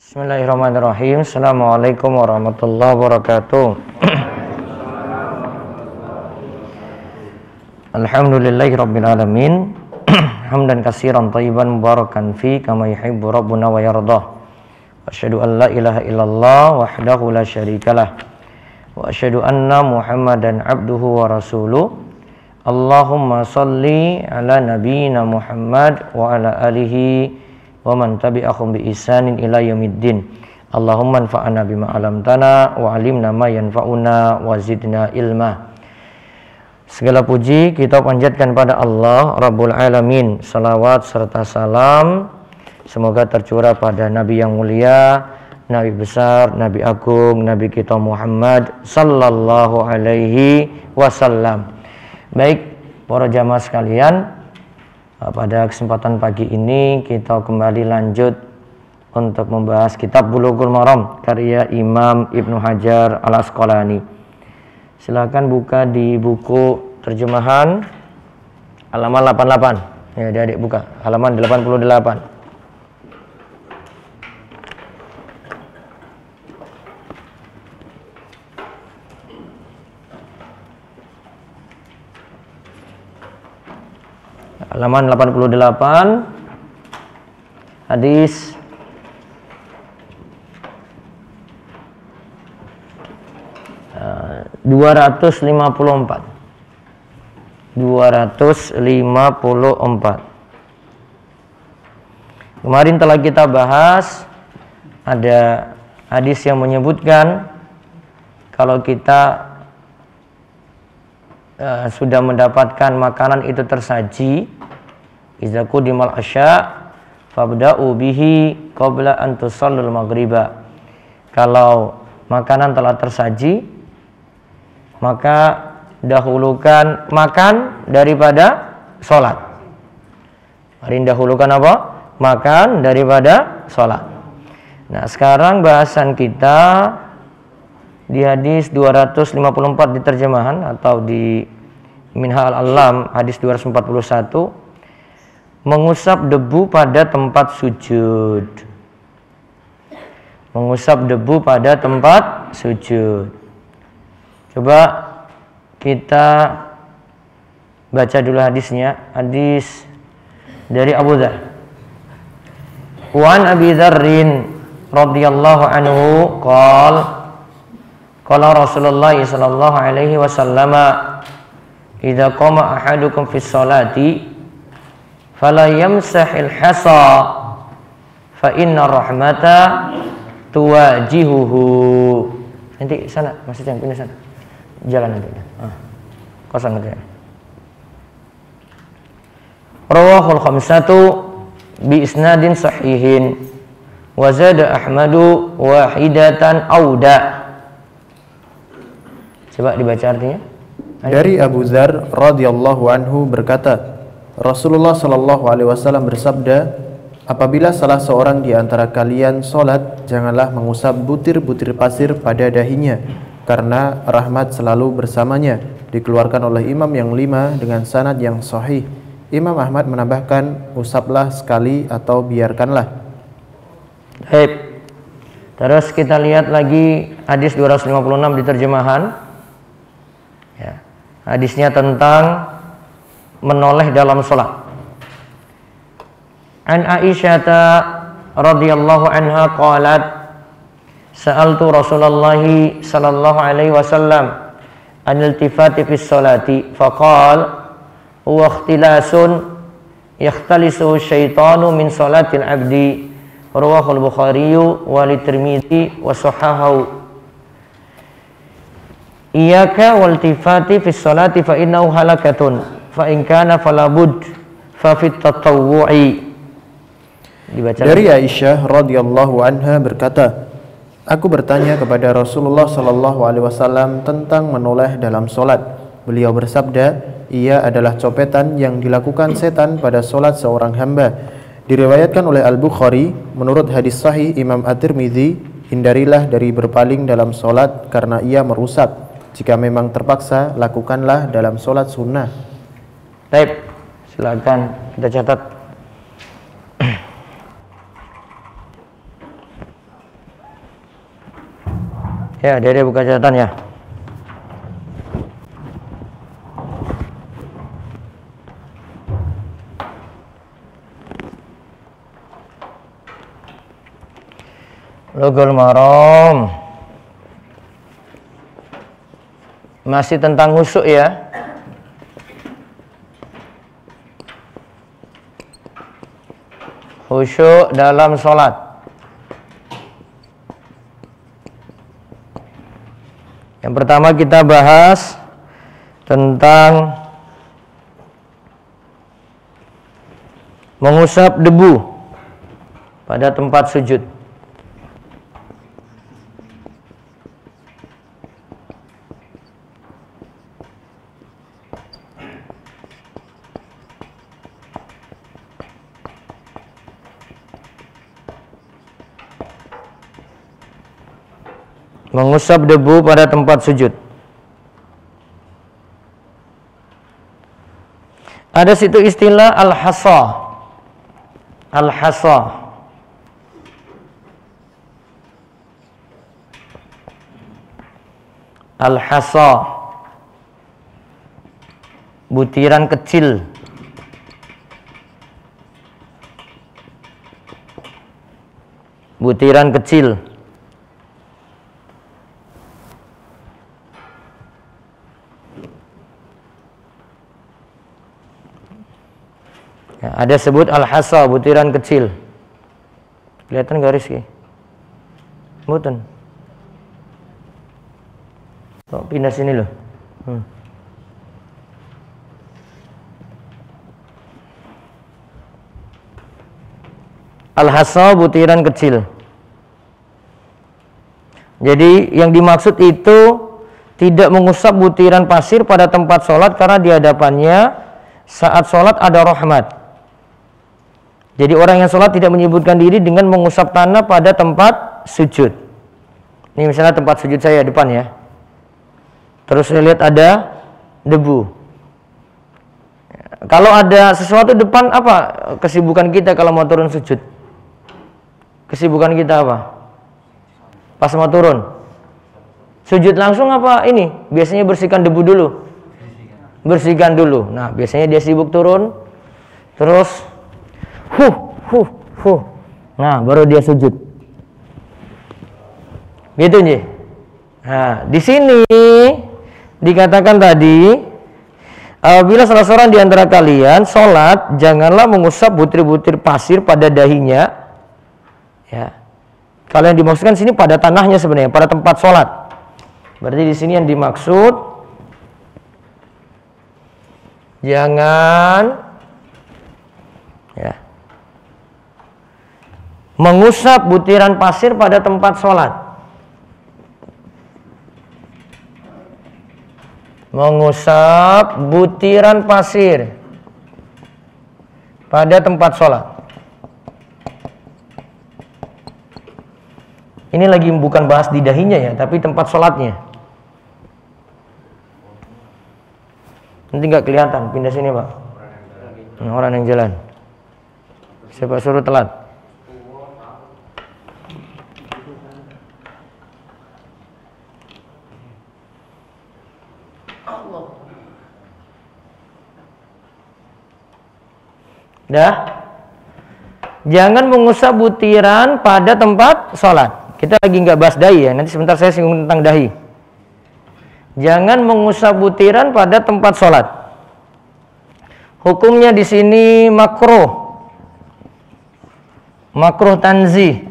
Bismillahirrahmanirrahim. Assalamualaikum warahmatullahi wabarakatuh. Alhamdulillahirabbil alamin. Hamdan katsiran thayyiban mubarakan fi kama yuhibbu rabbuna wa yardah. Wa asyhadu an la ilaha illallah wahdahu la syarikalah. Wa asyhadu anna Muhammadan abduhu wa rasuluh. Allahumma shalli ala nabiyyina Muhammad wa ala alihi wa man tabi'ahum bi ihsanin ila yaumiddin. Allahumma anfa'na bima 'allamtana wa 'allimna ma yanfa'una wa zidna ilma. Segala puji kita panjatkan pada Allah Rabbul Alamin. Salawat serta salam semoga tercurah pada Nabi yang mulia, Nabi besar, Nabi agung, Nabi kita Muhammad sallallahu alaihi wasallam. Baik para jamaah sekalian, pada kesempatan pagi ini kita kembali lanjut untuk membahas kitab Bulughul Maram karya Imam Ibnu Hajar Al-Asqalani. Silakan buka di buku terjemahan halaman 88. Ya, adik-adik buka halaman 88. Halaman 88, hadis 254. Kemarin telah kita bahas ada hadis yang menyebutkan kalau kita sudah mendapatkan makanan itu tersaji, iza qudimal asya fabda'u bihi qabla an tusallul maghriba. Kalau makanan telah tersaji, maka dahulukan makan daripada sholat. Mari dahulukan apa? Makan daripada sholat. Nah, sekarang bahasan kita di hadis 254 di terjemahan atau di Minhal Alam hadis 241, mengusap debu pada tempat sujud. Mengusap debu pada tempat sujud. Coba kita baca dulu hadisnya. Hadis dari Abu Dzar. Wa an Abi Dzarrin radhiyallahu anhu qala Rasulullah sallallahu alaihi wasallam, idza qama ahadukum fi sholati fala yamsahil hasa fa inna rahmata tuwajihuhu. Nanti sana, Mas Cang, pindah sana. Jalan nanti. Kosong nanti. Rawahul khamsatu bi isnadin sahihin wa zada Ahmadu wahidatan auda. Coba dibaca artinya. Dari Abu Dzar radhiyallahu anhu berkata, Rasulullah sallallahu alaihi wasallam bersabda, apabila salah seorang di antara kalian salat, janganlah mengusap butir-butir pasir pada dahinya, karena rahmat selalu bersamanya. Dikeluarkan oleh Imam yang 5 dengan sanad yang sahih. Imam Ahmad menambahkan, usaplah sekali atau biarkanlah. Baik. Terus kita lihat lagi hadis 256 di terjemahan. Ya. Hadisnya tentang menoleh dalam sholat. An Aisyah radhiyallahu anha qalat, sa'altu Rasulullah sallallahu alaihi wasallam an iltifati fi sholati faqala huwa ikhtilasun yakhtalisu syaitanu min sholatil abdi. Rawahul Bukhari wa Tirmidzi wa sahahahu. Iyaka waltifati fi sholati fa innahu halakatun fa in kana falabud fa fit tatawwu'i. Dari Aisyah radhiyallahu anha berkata, aku bertanya kepada Rasulullah sallallahu alaihi wasallam tentang menoleh dalam solat. Beliau bersabda, ia adalah copetan yang dilakukan setan pada solat seorang hamba. Diriwayatkan oleh Al-Bukhari, menurut hadis sahih Imam At-Tirmidzi, hindarilah dari berpaling dalam solat karena ia merusak. Jika memang terpaksa, lakukanlah dalam solat sunnah. Baik, silakan kita catat. Ya, Dede buka catatan ya. Bulughul Maram. Masih tentang khusyuk ya. Khusyuk dalam sholat. Yang pertama kita bahas tentang mengusap debu pada tempat sujud. Mengusap debu pada tempat sujud. Ada situ istilah al-hasa. Al-hasa. Al-hasa. Butiran kecil. Butiran kecil. Ya, ada sebut al-hasa, butiran kecil. Kelihatan garis ki? Mboten. Oh, pindah sini loh. Al-hasa, butiran kecil. Jadi yang dimaksud itu tidak mengusap butiran pasir pada tempat sholat karena di hadapannya saat sholat ada rahmat. Jadi orang yang sholat tidak menyebutkan diri dengan mengusap tanah pada tempat sujud. Ini misalnya tempat sujud saya depan ya. Terus saya lihat ada debu. Kalau ada sesuatu depan, apa kesibukan kita kalau mau turun sujud? Kesibukan kita apa? Pas mau turun sujud langsung apa ini? Biasanya bersihkan debu dulu. Bersihkan dulu. Nah, biasanya dia sibuk turun. Terus nah, baru dia sujud. Gitu nih. Nah, di sini dikatakan tadi, apabila salah seorang di antara kalian sholat, janganlah mengusap butir-butir pasir pada dahinya. Ya. Kalau yang dimaksudkan sini pada tanahnya sebenarnya, pada tempat sholat. Berarti di sini yang dimaksud jangan ya mengusap butiran pasir pada tempat sholat. Mengusap butiran pasir pada tempat sholat. Ini lagi bukan bahas di dahinya ya, tapi tempat sholatnya. Nanti nggak kelihatan, pindah sini Pak. Orang yang jalan. Siapa suruh telat? Dah. Jangan mengusap butiran pada tempat sholat. Kita lagi nggak bahas dahi ya. Nanti sebentar saya singgung tentang dahi. Jangan mengusap butiran pada tempat sholat. Hukumnya di sini makruh. Makruh tanzih.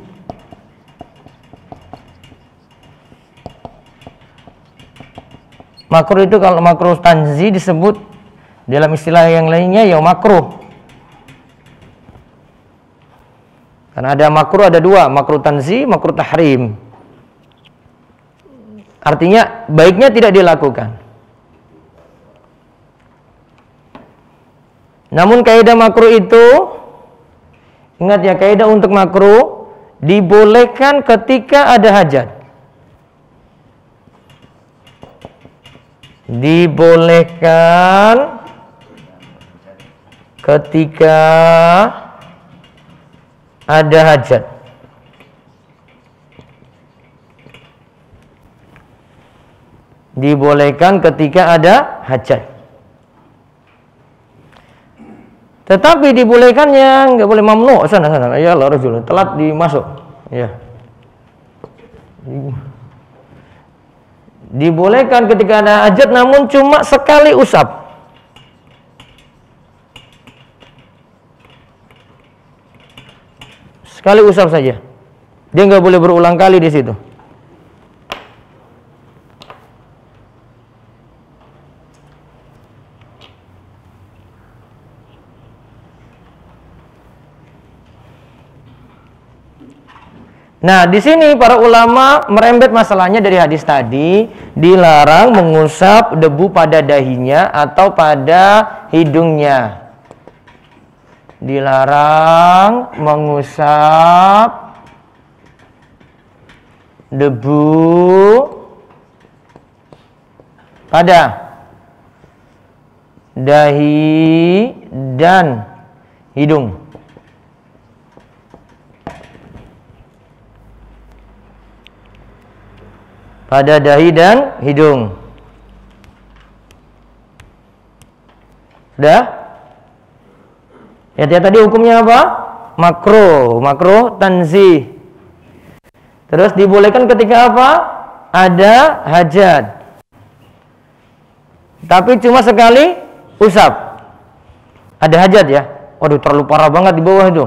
Makruh itu kalau makruh tanzih disebut dalam istilah yang lainnya ya makruh. Karena ada makruh, ada dua, makruh tanzih, makruh tahrim. Artinya baiknya tidak dilakukan. Namun kaidah makruh itu, ingat ya, kaidah untuk makruh dibolehkan ketika ada hajat. Dibolehkan ketika ada hajat. Dibolehkan ketika ada hajat. Tetapi dibolehkannya nggak boleh mamnu. Sana. Ya Allah rajul telat dimasuk. Ya. Dibolehkan ketika ada hajat namun cuma sekali usap. Sekali usap saja. Dia nggak boleh berulang kali di situ. Nah, di sini para ulama merembet masalahnya dari hadis tadi, dilarang mengusap debu pada dahinya atau pada hidungnya. Dilarang mengusap debu pada dahi dan hidung. Pada dahi dan hidung. Sudah? Ya, tadi hukumnya apa? Makruh tanzih. Terus dibolehkan ketika apa? Ada hajat. Tapi cuma sekali usap. Ada hajat ya. Waduh, terlalu parah banget di bawah itu.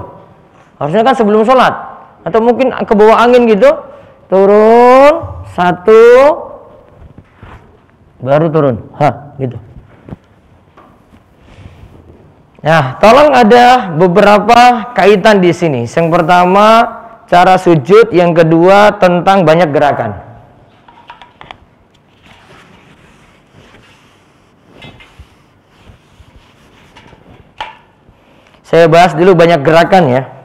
Harusnya kan sebelum sholat. Atau mungkin ke bawah angin gitu. Turun satu, baru turun. Gitu. Nah, tolong ada beberapa kaitan di sini. Yang pertama, cara sujud. Yang kedua, tentang banyak gerakan. Saya bahas dulu banyak gerakan ya.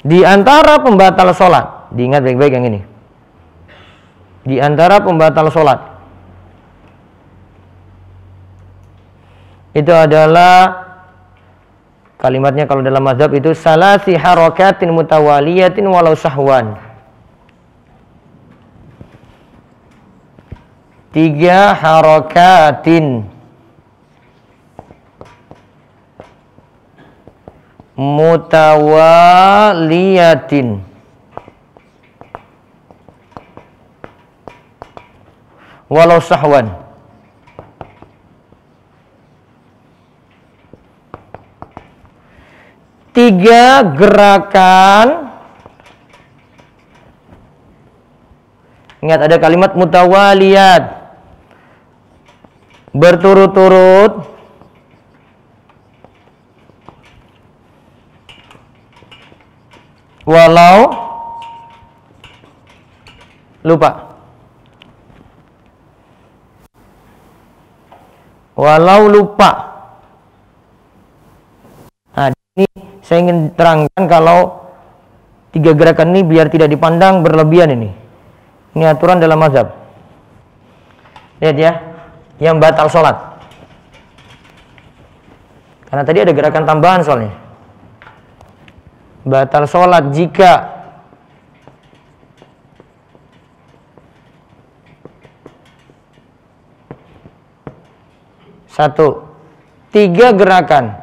Di antara pembatal sholat, diingat baik-baik yang ini. Di antara pembatal sholat, itu adalah kalimatnya kalau dalam mazhab itu salasi harakatin mutawaliyatin walau sahwan. 3 harakatin mutawaliyatin walau sahwan. Tiga gerakan. Ingat ada kalimat mutawaliyat, berturut-turut. Walau lupa. Walau lupa. Nah, ini saya ingin terangkan kalau 3 gerakan ini biar tidak dipandang berlebihan ini. Ini aturan dalam mazhab. Lihat ya, yang batal sholat. Karena tadi ada gerakan tambahan soalnya. Batal sholat jika satu, 3 gerakan.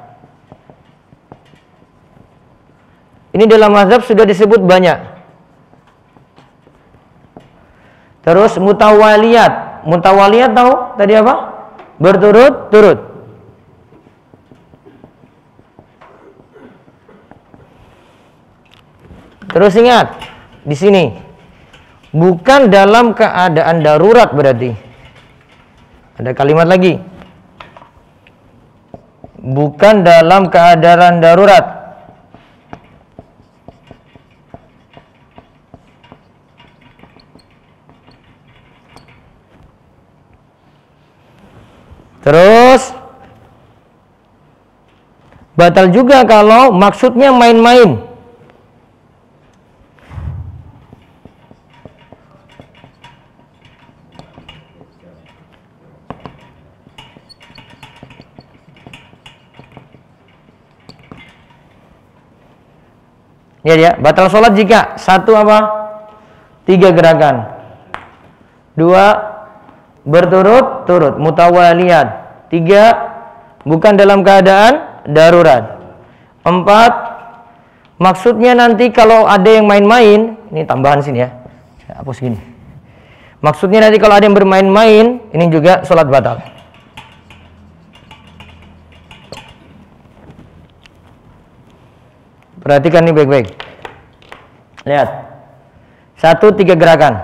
Ini dalam mazhab sudah disebut banyak. Terus mutawaliyat. Mutawaliyat tahu tadi apa? Berturut-turut. Terus ingat, di sini bukan dalam keadaan darurat berarti. Ada kalimat lagi. Bukan dalam keadaan darurat. Terus batal juga kalau maksudnya main-main. Ya, batal sholat jika 1 apa? 3 gerakan. 2, berturut-turut, mutawaliyat. 3, bukan dalam keadaan darurat. 4, maksudnya nanti kalau ada yang main-main, ini tambahan sini ya, saya hapus gini. Maksudnya nanti kalau ada yang bermain-main, ini juga sholat batal. Perhatikan ini baik-baik. Lihat. 1, 3 gerakan.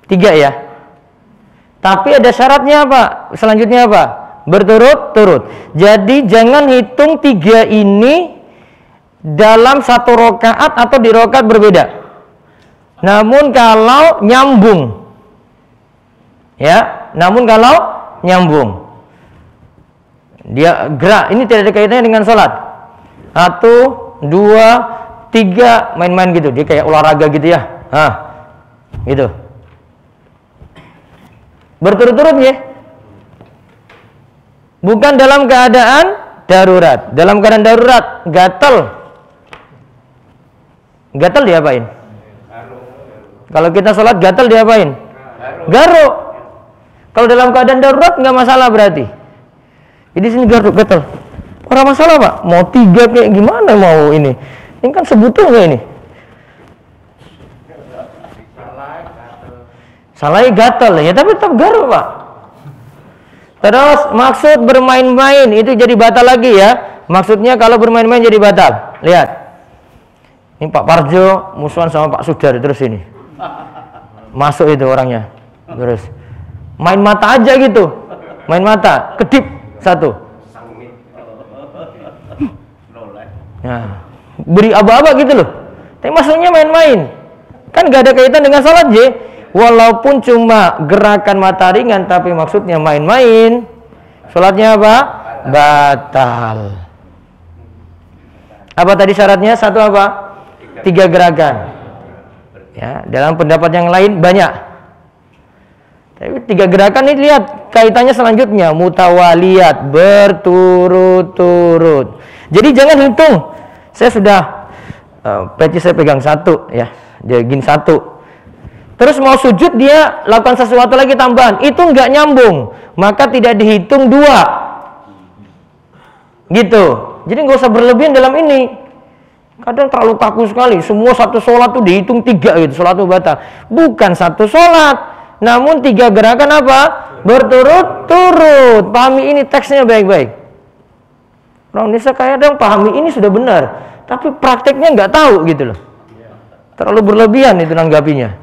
3 ya. Tapi ada syaratnya apa? Selanjutnya apa? Berturut-turut. Jadi jangan hitung 3 ini dalam 1 rakaat atau di rakaat berbeda. Namun kalau nyambung. Ya, namun kalau nyambung. Dia gerak, ini tidak ada kaitannya dengan sholat. 1, 2, 3 main-main gitu, dia kayak olahraga gitu ya, gitu. Berturut-turut ya, bukan dalam keadaan darurat. Dalam keadaan darurat, gatal diapain? Kalau kita sholat gatal diapain? Garuk. Kalau dalam keadaan darurat nggak masalah berarti. Jadi sini gatal. Orang masalah Pak, mau 3 kayak gimana mau ini? Ini kan sebetulnya ini. Salahnya gatal ya, tapi tetap garuk Pak. Terus maksud bermain-main itu jadi batal lagi ya. Maksudnya kalau bermain-main jadi batal. Lihat. Ini Pak Parjo musuhan sama Pak Sudar terus ini. Masuk itu orangnya. Terus main mata aja gitu. Main mata, kedip 1. Nah, beri aba-aba gitu loh. Tapi maksudnya main-main. Kan gak ada kaitan dengan salat J. Walaupun cuma gerakan mata ringan, tapi maksudnya main-main. Salatnya apa? Batal. Apa tadi syaratnya? 1 apa? 3 gerakan. Ya, dalam pendapat yang lain banyak. Tapi 3 gerakan ini lihat kaitannya selanjutnya, mutawaliyat, berturut-turut. Jadi jangan hitung. Saya sudah peci saya pegang 1 ya, dia gini 1. Terus mau sujud dia lakukan sesuatu lagi tambahan, itu nggak nyambung, maka tidak dihitung 2. Gitu. Jadi nggak usah berlebihan dalam ini. Kadang terlalu kaku sekali, semua satu sholat tuh dihitung 3 gitu, sholat itu batal. Bukan 1 sholat, namun 3 gerakan apa? Berturut-turut. Pahami ini teksnya baik-baik. Orang Indonesia kadang pahami ini sudah benar, tapi prakteknya nggak tahu gitu loh. Terlalu berlebihan itu nanggapinya.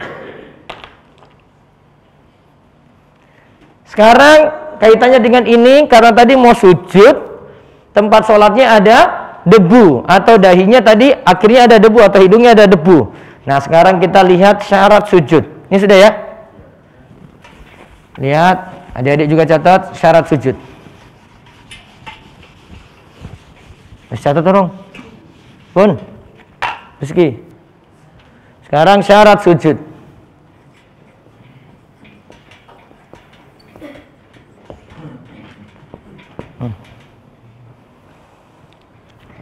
Sekarang kaitannya dengan ini, karena tadi mau sujud, tempat sholatnya ada debu atau dahinya tadi akhirnya ada debu atau hidungnya ada debu. Nah sekarang kita lihat syarat sujud. Ini sudah ya. Lihat, adik-adik juga catat syarat sujud. Catat dong, Bun, Rizky. Sekarang syarat sujud.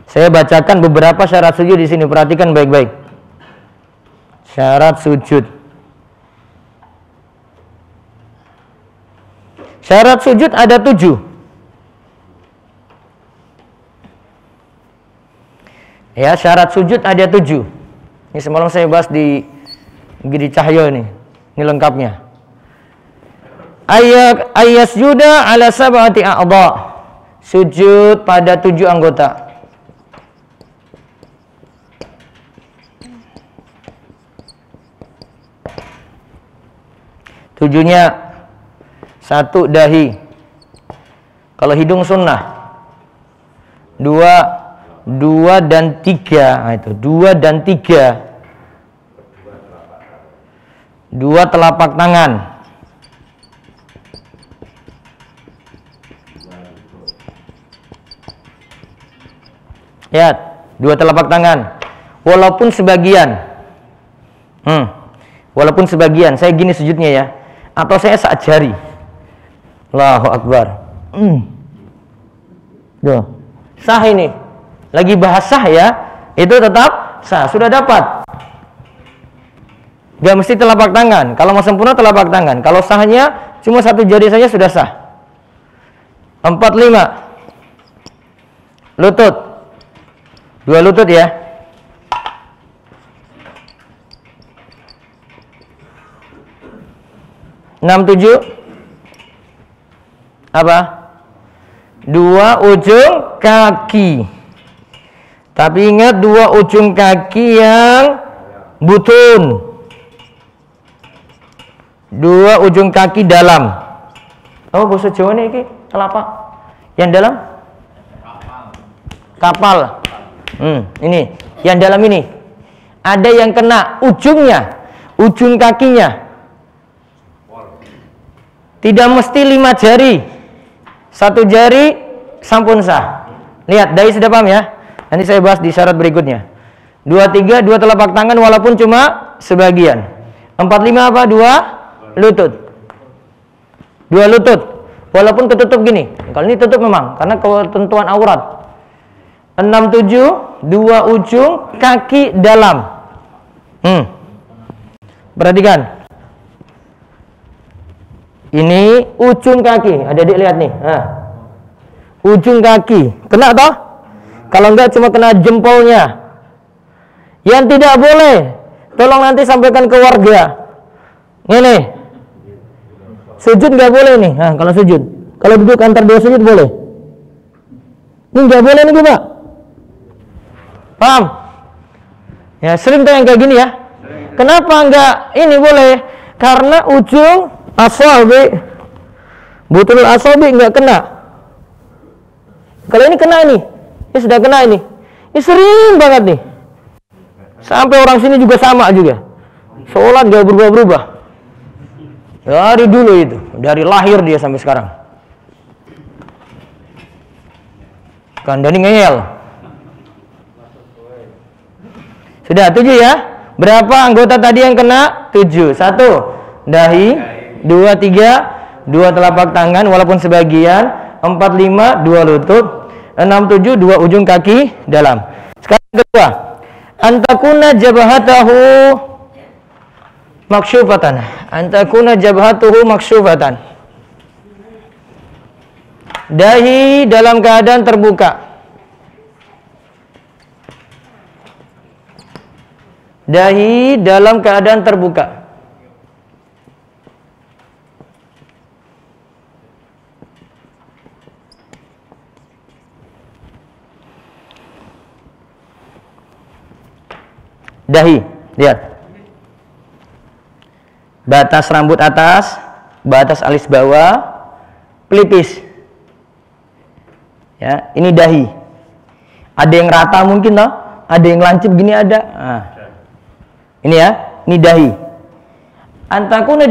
Saya bacakan beberapa syarat sujud di sini. Perhatikan baik-baik. Syarat sujud. Syarat sujud ada 7. Ya, syarat sujud ada 7. Ini semalam saya bahas di Giri Cahyo nih. Ini lengkapnya. Ayyasjuda ala sab'ati a'dha. Sujud pada 7 anggota. Tujuhnya 1 dahi. Kalau hidung sunnah. 2 dan 3. Nah, itu 2 dan 3. 2 telapak tangan. Lihat, 2 telapak tangan. Walaupun sebagian. Walaupun sebagian. Saya gini sujudnya ya. Atau saya saat jari. Allahu Akbar. Sah ini. Lagi bahas sah ya. Itu tetap sah. Sudah dapat. Gak mesti telapak tangan. Kalau mau sempurna telapak tangan. Kalau sahnya cuma satu jari saja sudah sah. 45. Lutut. 2 lutut ya. 67. Apa? 2 ujung kaki. Tapi ingat 2 ujung kaki yang butun. 2 ujung kaki dalam. Oh, bahasa Jawa ini telapak. Yang dalam? Kapal. Ini. Yang dalam ini. Ada yang kena ujungnya. Ujung kakinya. Tidak mesti 5 jari. 1 jari sampun sah. Lihat, dahi sudah paham ya? Nanti saya bahas di syarat berikutnya. 23, 2 telapak tangan walaupun cuma sebagian. 45 apa? 2 lutut. 2 lutut. Walaupun ketutup gini. Kalau ini tutup memang karena ketentuan aurat. 67, 2 ujung kaki dalam. Perhatikan. Ini ujung kaki. Adik-adik lihat nih. Ujung kaki. Kena toh? Kalau enggak cuma kena jempolnya. Yang tidak boleh, tolong nanti sampaikan ke warga. Ini. Sujud nggak boleh nih. Kalau sujud. Kalau duduk antar 2 sujud boleh. Ini nggak boleh nih Pak. Paham? Ya sering tuh yang kayak gini ya. Kenapa nggak ini boleh? Karena ujung asabi, butul asabi nggak kena. Kalau ini kena ini. Ini sudah kena ini. Ini sering banget nih. Sampai orang sini juga sama juga. Sholat gak berubah-berubah. Dari dulu itu. Dari lahir dia sampai sekarang. Kandani ngeyel. Sudah 7 ya. Berapa anggota tadi yang kena? 7. 1. Dahi. 2, 3. 2 telapak tangan walaupun sebagian. 4, 5. 2 lutut. 6, 7, 2 ujung kaki dalam. Sekarang kedua, antakuna jabhatahu maksyufatan. Antakuna jabhatuhu maksyufatan. Dahi dalam keadaan terbuka. Dahi dalam keadaan terbuka. Dahi, lihat. Batas rambut atas, batas alis bawah, pelipis. Ya, ini dahi. Ada yang rata mungkin toh, ada yang lancip gini ada. Ini ya, ini dahi. Antakuna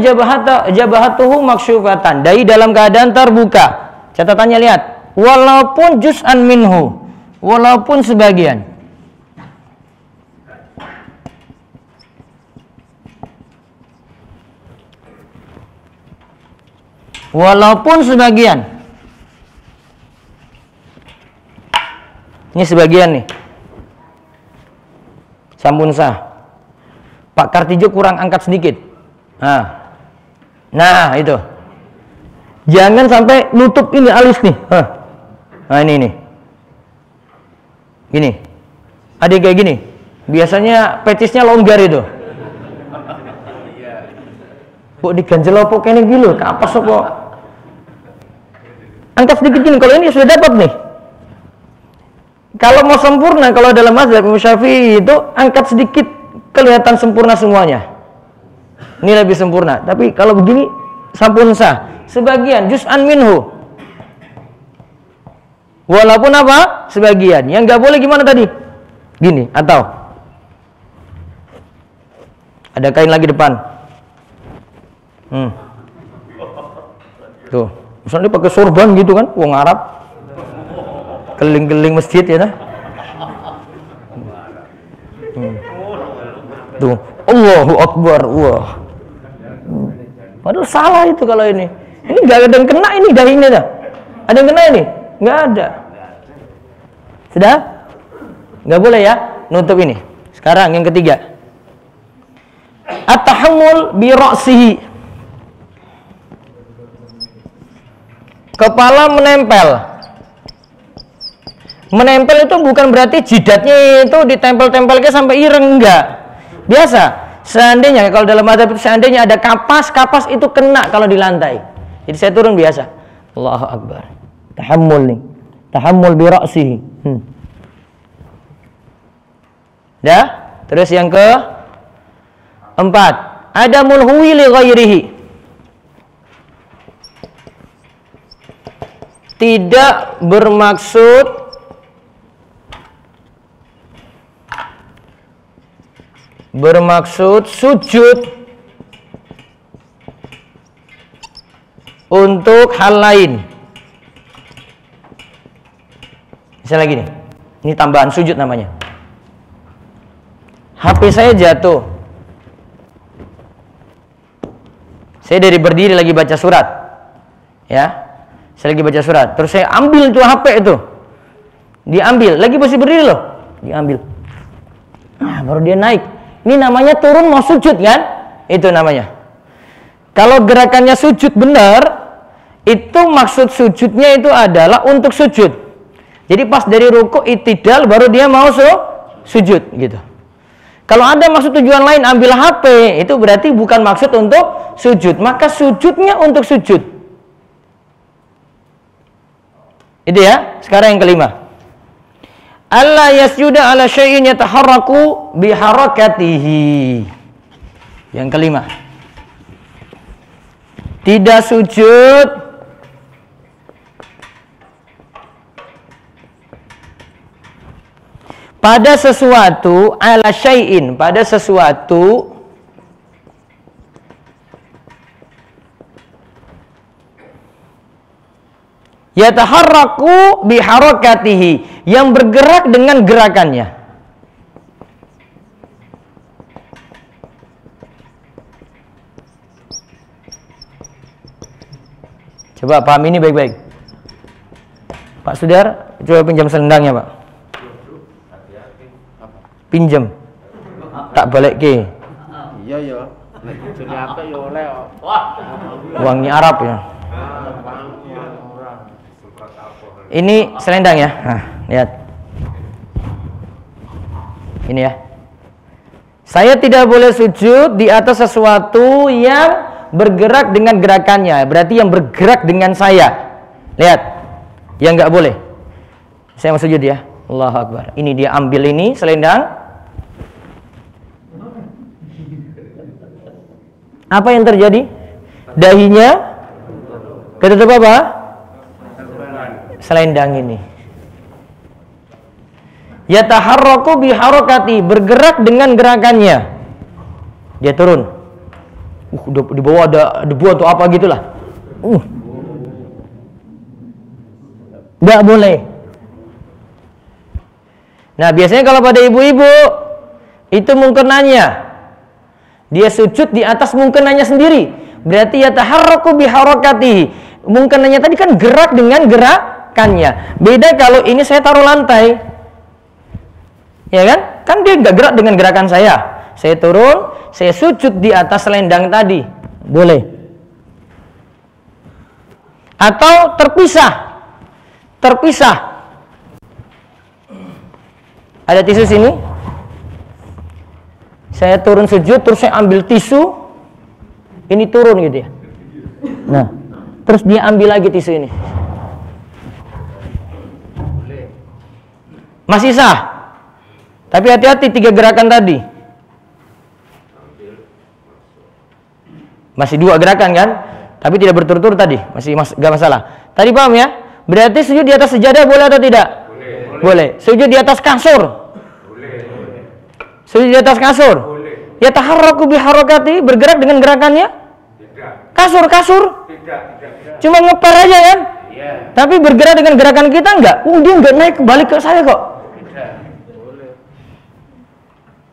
jabhatuhu maksyufatan. Dahi dalam keadaan terbuka. Catatannya lihat. Walaupun juz'an minhu, walaupun sebagian. Walaupun sebagian. Ini sebagian nih. Sampun sah. Pak Kartijo kurang angkat sedikit. Nah itu. Jangan sampai nutup ini alis nih. Nah ini. Gini. Ada kayak gini. Biasanya petisnya longgar itu. Kok diganjel apa kene iki lho, kapas apa? Angkat sedikit gini, kalau ini sudah dapat nih. Kalau mau sempurna, kalau dalam mazhab Imam Syafi'i itu angkat sedikit kelihatan sempurna semuanya. Ini lebih sempurna. Tapi kalau begini sampun sah. Sebagian juz'an minhu. Walaupun apa? Sebagian. Yang nggak boleh gimana tadi? Gini atau ada kain lagi depan. Tuh. Misalnya pakai sorban gitu kan, wong Arab, keliling-keliling masjid ya, nah. Tuh, Allahu Akbar, wah. Padahal salah itu kalau ini. Ini nggak ada yang kena ini dahinya dah. Ada yang kena ini? Nggak ada. Sudah? Nggak boleh ya, nutup ini. Sekarang yang ketiga. At-tahammul bi ra'sihi. Kepala menempel. Menempel itu bukan berarti jidatnya itu ditempel-tempelnya sampai ireng, enggak. Biasa. Seandainya kalau dalam mazhab itu seandainya ada kapas itu kena kalau di lantai. Jadi saya turun biasa. Allahu Akbar. Tahammul nih. Tahammul bi ra'sihi. Ya? Terus yang keempat, adamul huwi li ghairihi. Tidak bermaksud sujud untuk hal lain. Misalnya gini, ini tambahan sujud namanya. HP saya jatuh. Saya dari berdiri lagi baca surat. Ya. Saya lagi baca surat. Terus saya ambil tuh HP itu. Diambil, lagi masih berdiri loh. Diambil. Baru dia naik. Ini namanya turun mau sujud kan? Itu namanya. Kalau gerakannya sujud benar, itu maksud sujudnya itu adalah untuk sujud. Jadi pas dari ruku itidal baru dia mau sujud gitu. Kalau ada maksud tujuan lain ambil HP, itu berarti bukan maksud untuk sujud. Maka sujudnya untuk sujud. Itu ya. Sekarang yang kelima. Allah yasjuda ala syai'in yataharraku biharakatihi. Yang kelima. Tidak sujud pada sesuatu, ala syai'in, pada sesuatu yataharraku biharakatihi, yang bergerak dengan gerakannya. Coba paham ini baik-baik. Pak Sudar, coba pinjam selendangnya, Pak. Pinjam. Tak balik ke. Iya ya. Nek bojone apik ya oleh kok. Uangnya Arab ya. Ini selendang ya. Nah, lihat. Ini ya. Saya tidak boleh sujud di atas sesuatu yang bergerak dengan gerakannya. Berarti yang bergerak dengan saya. Lihat. Yang nggak boleh. Saya mau sujud ya. Allahu Akbar. Ini dia ambil ini selendang. Apa yang terjadi? Dahinya ketutup apa? Selendang ini. Yataharraku biharakati, bergerak dengan gerakannya. Dia turun. Di bawah ada debu atau apa gitulah. Nggak boleh. Nah, biasanya kalau pada ibu-ibu itu mungkenanya dia sujud di atas mungkenanya sendiri. Berarti yataharraku biharakati. Mungkenanya tadi kan gerak dengan gerakannya. Beda kalau ini saya taruh lantai. Ya kan? Kan dia nggak gerak dengan gerakan saya. Saya turun, saya sujud di atas selendang tadi. Boleh. Atau terpisah. Terpisah. Ada tisu sini. Saya turun sujud, terus saya ambil tisu. Ini turun gitu ya. Nah, terus dia ambil lagi tisu ini. Masih sah. Tapi hati-hati 3 gerakan tadi. Masih 2 gerakan kan? Tapi tidak berturut-turut tadi. Masih gak masalah. Tadi paham ya? Berarti sujud di atas sejadah boleh atau tidak? Boleh. Sujud di atas kasur? Sujud di atas kasur? Boleh. Ya taharraku biharakati, bergerak dengan gerakannya? Tidak. Kasur? Tidak. Cuma ngepar aja kan? Iya. Tapi bergerak dengan gerakan kita enggak? Dia enggak naik balik ke saya kok. Tidak. Boleh.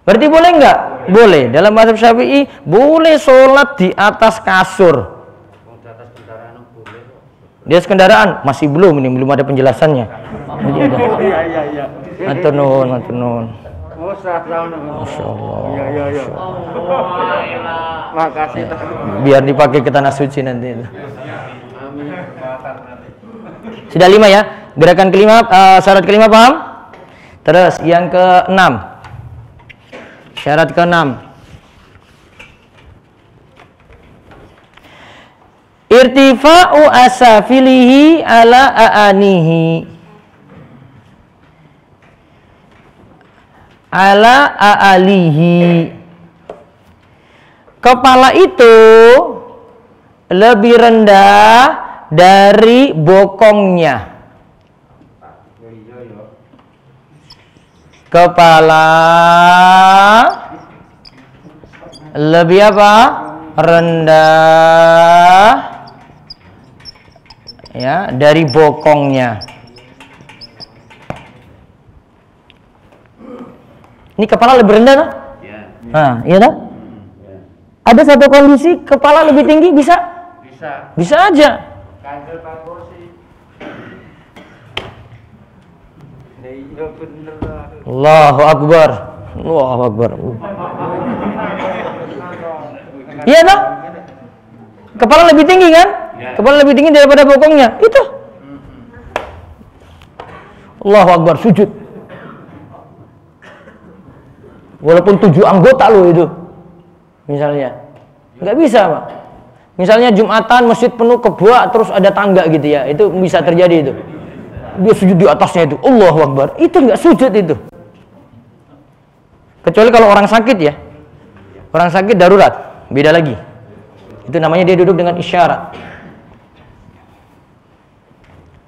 Berarti boleh enggak? Boleh. Dalam mazhab Syafi'i boleh sholat di atas kasur. Di atas kendaraan boleh kok. Di atas kendaraan masih belum ada penjelasannya. Iya. Matur nuwun. Masya Allah. Iya. Makasih. Biar dipakai ke tanah suci nanti itu. Sudah 5 ya. Gerakan kelima, syarat kelima paham? Terus yang ke-6. Syarat ke-6. Irtifa'u asafilihi ala a'anihi. Ala a'alihi. Kepala itu lebih rendah dari bokongnya. Kepala lebih apa? Rendah ya dari bokongnya. Ini kepala lebih rendah kan? Iya. Nah, iya kan? Ada satu kondisi kepala lebih tinggi bisa? Bisa aja. Allahu Akbar. Allahu Akbar. Iya toh? Kepala lebih tinggi kan? Kepala lebih tinggi daripada bokongnya. Itu. Allahu Akbar, sujud. Walaupun 7 anggota lo itu. Misalnya. Nggak bisa, Pak. Misalnya Jumatan masjid penuh kebak terus ada tangga gitu ya. Itu bisa terjadi itu. Dia sujud di atasnya itu. Allahu Akbar. Itu nggak sujud itu. Kecuali kalau orang sakit ya. Orang sakit darurat. Beda lagi. Itu namanya dia duduk dengan isyarat.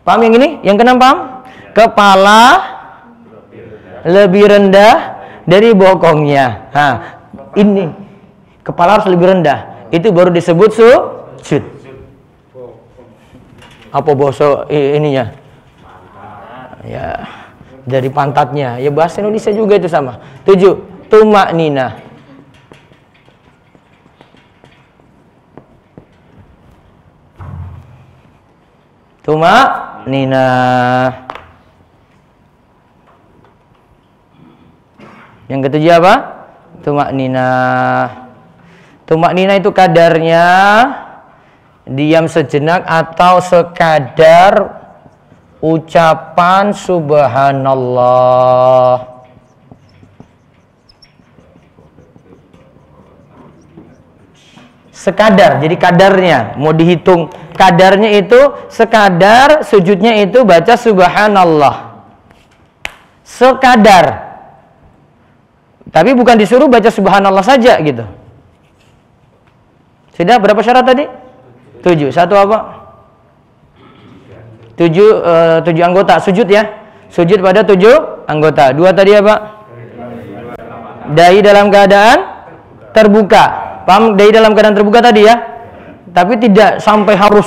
Paham yang ini? Yang keenam paham? Kepala lebih rendah dari bokongnya. Nah, ini kepala harus lebih rendah. Itu baru disebut sujud. Apa bahasa ininya? Ya, dari pantatnya. Ya bahasa Indonesia juga itu sama. 7. Tumakninah. Tumakninah. Yang ketujuh apa? Tumakninah. Tumakninah itu kadarnya diam sejenak atau sekadar ucapan subhanallah. Sekadar, jadi kadarnya mau dihitung. Kadarnya itu sekadar sujudnya itu baca subhanallah. Sekadar. Tapi bukan disuruh baca subhanallah saja gitu. Sudah berapa syarat tadi? 7. Satu apa? 7 anggota sujud ya. Sujud pada 7 anggota. 2 tadi apa? Dahi dalam keadaan terbuka. Paham dahi dalam keadaan terbuka tadi ya? Tapi tidak sampai harus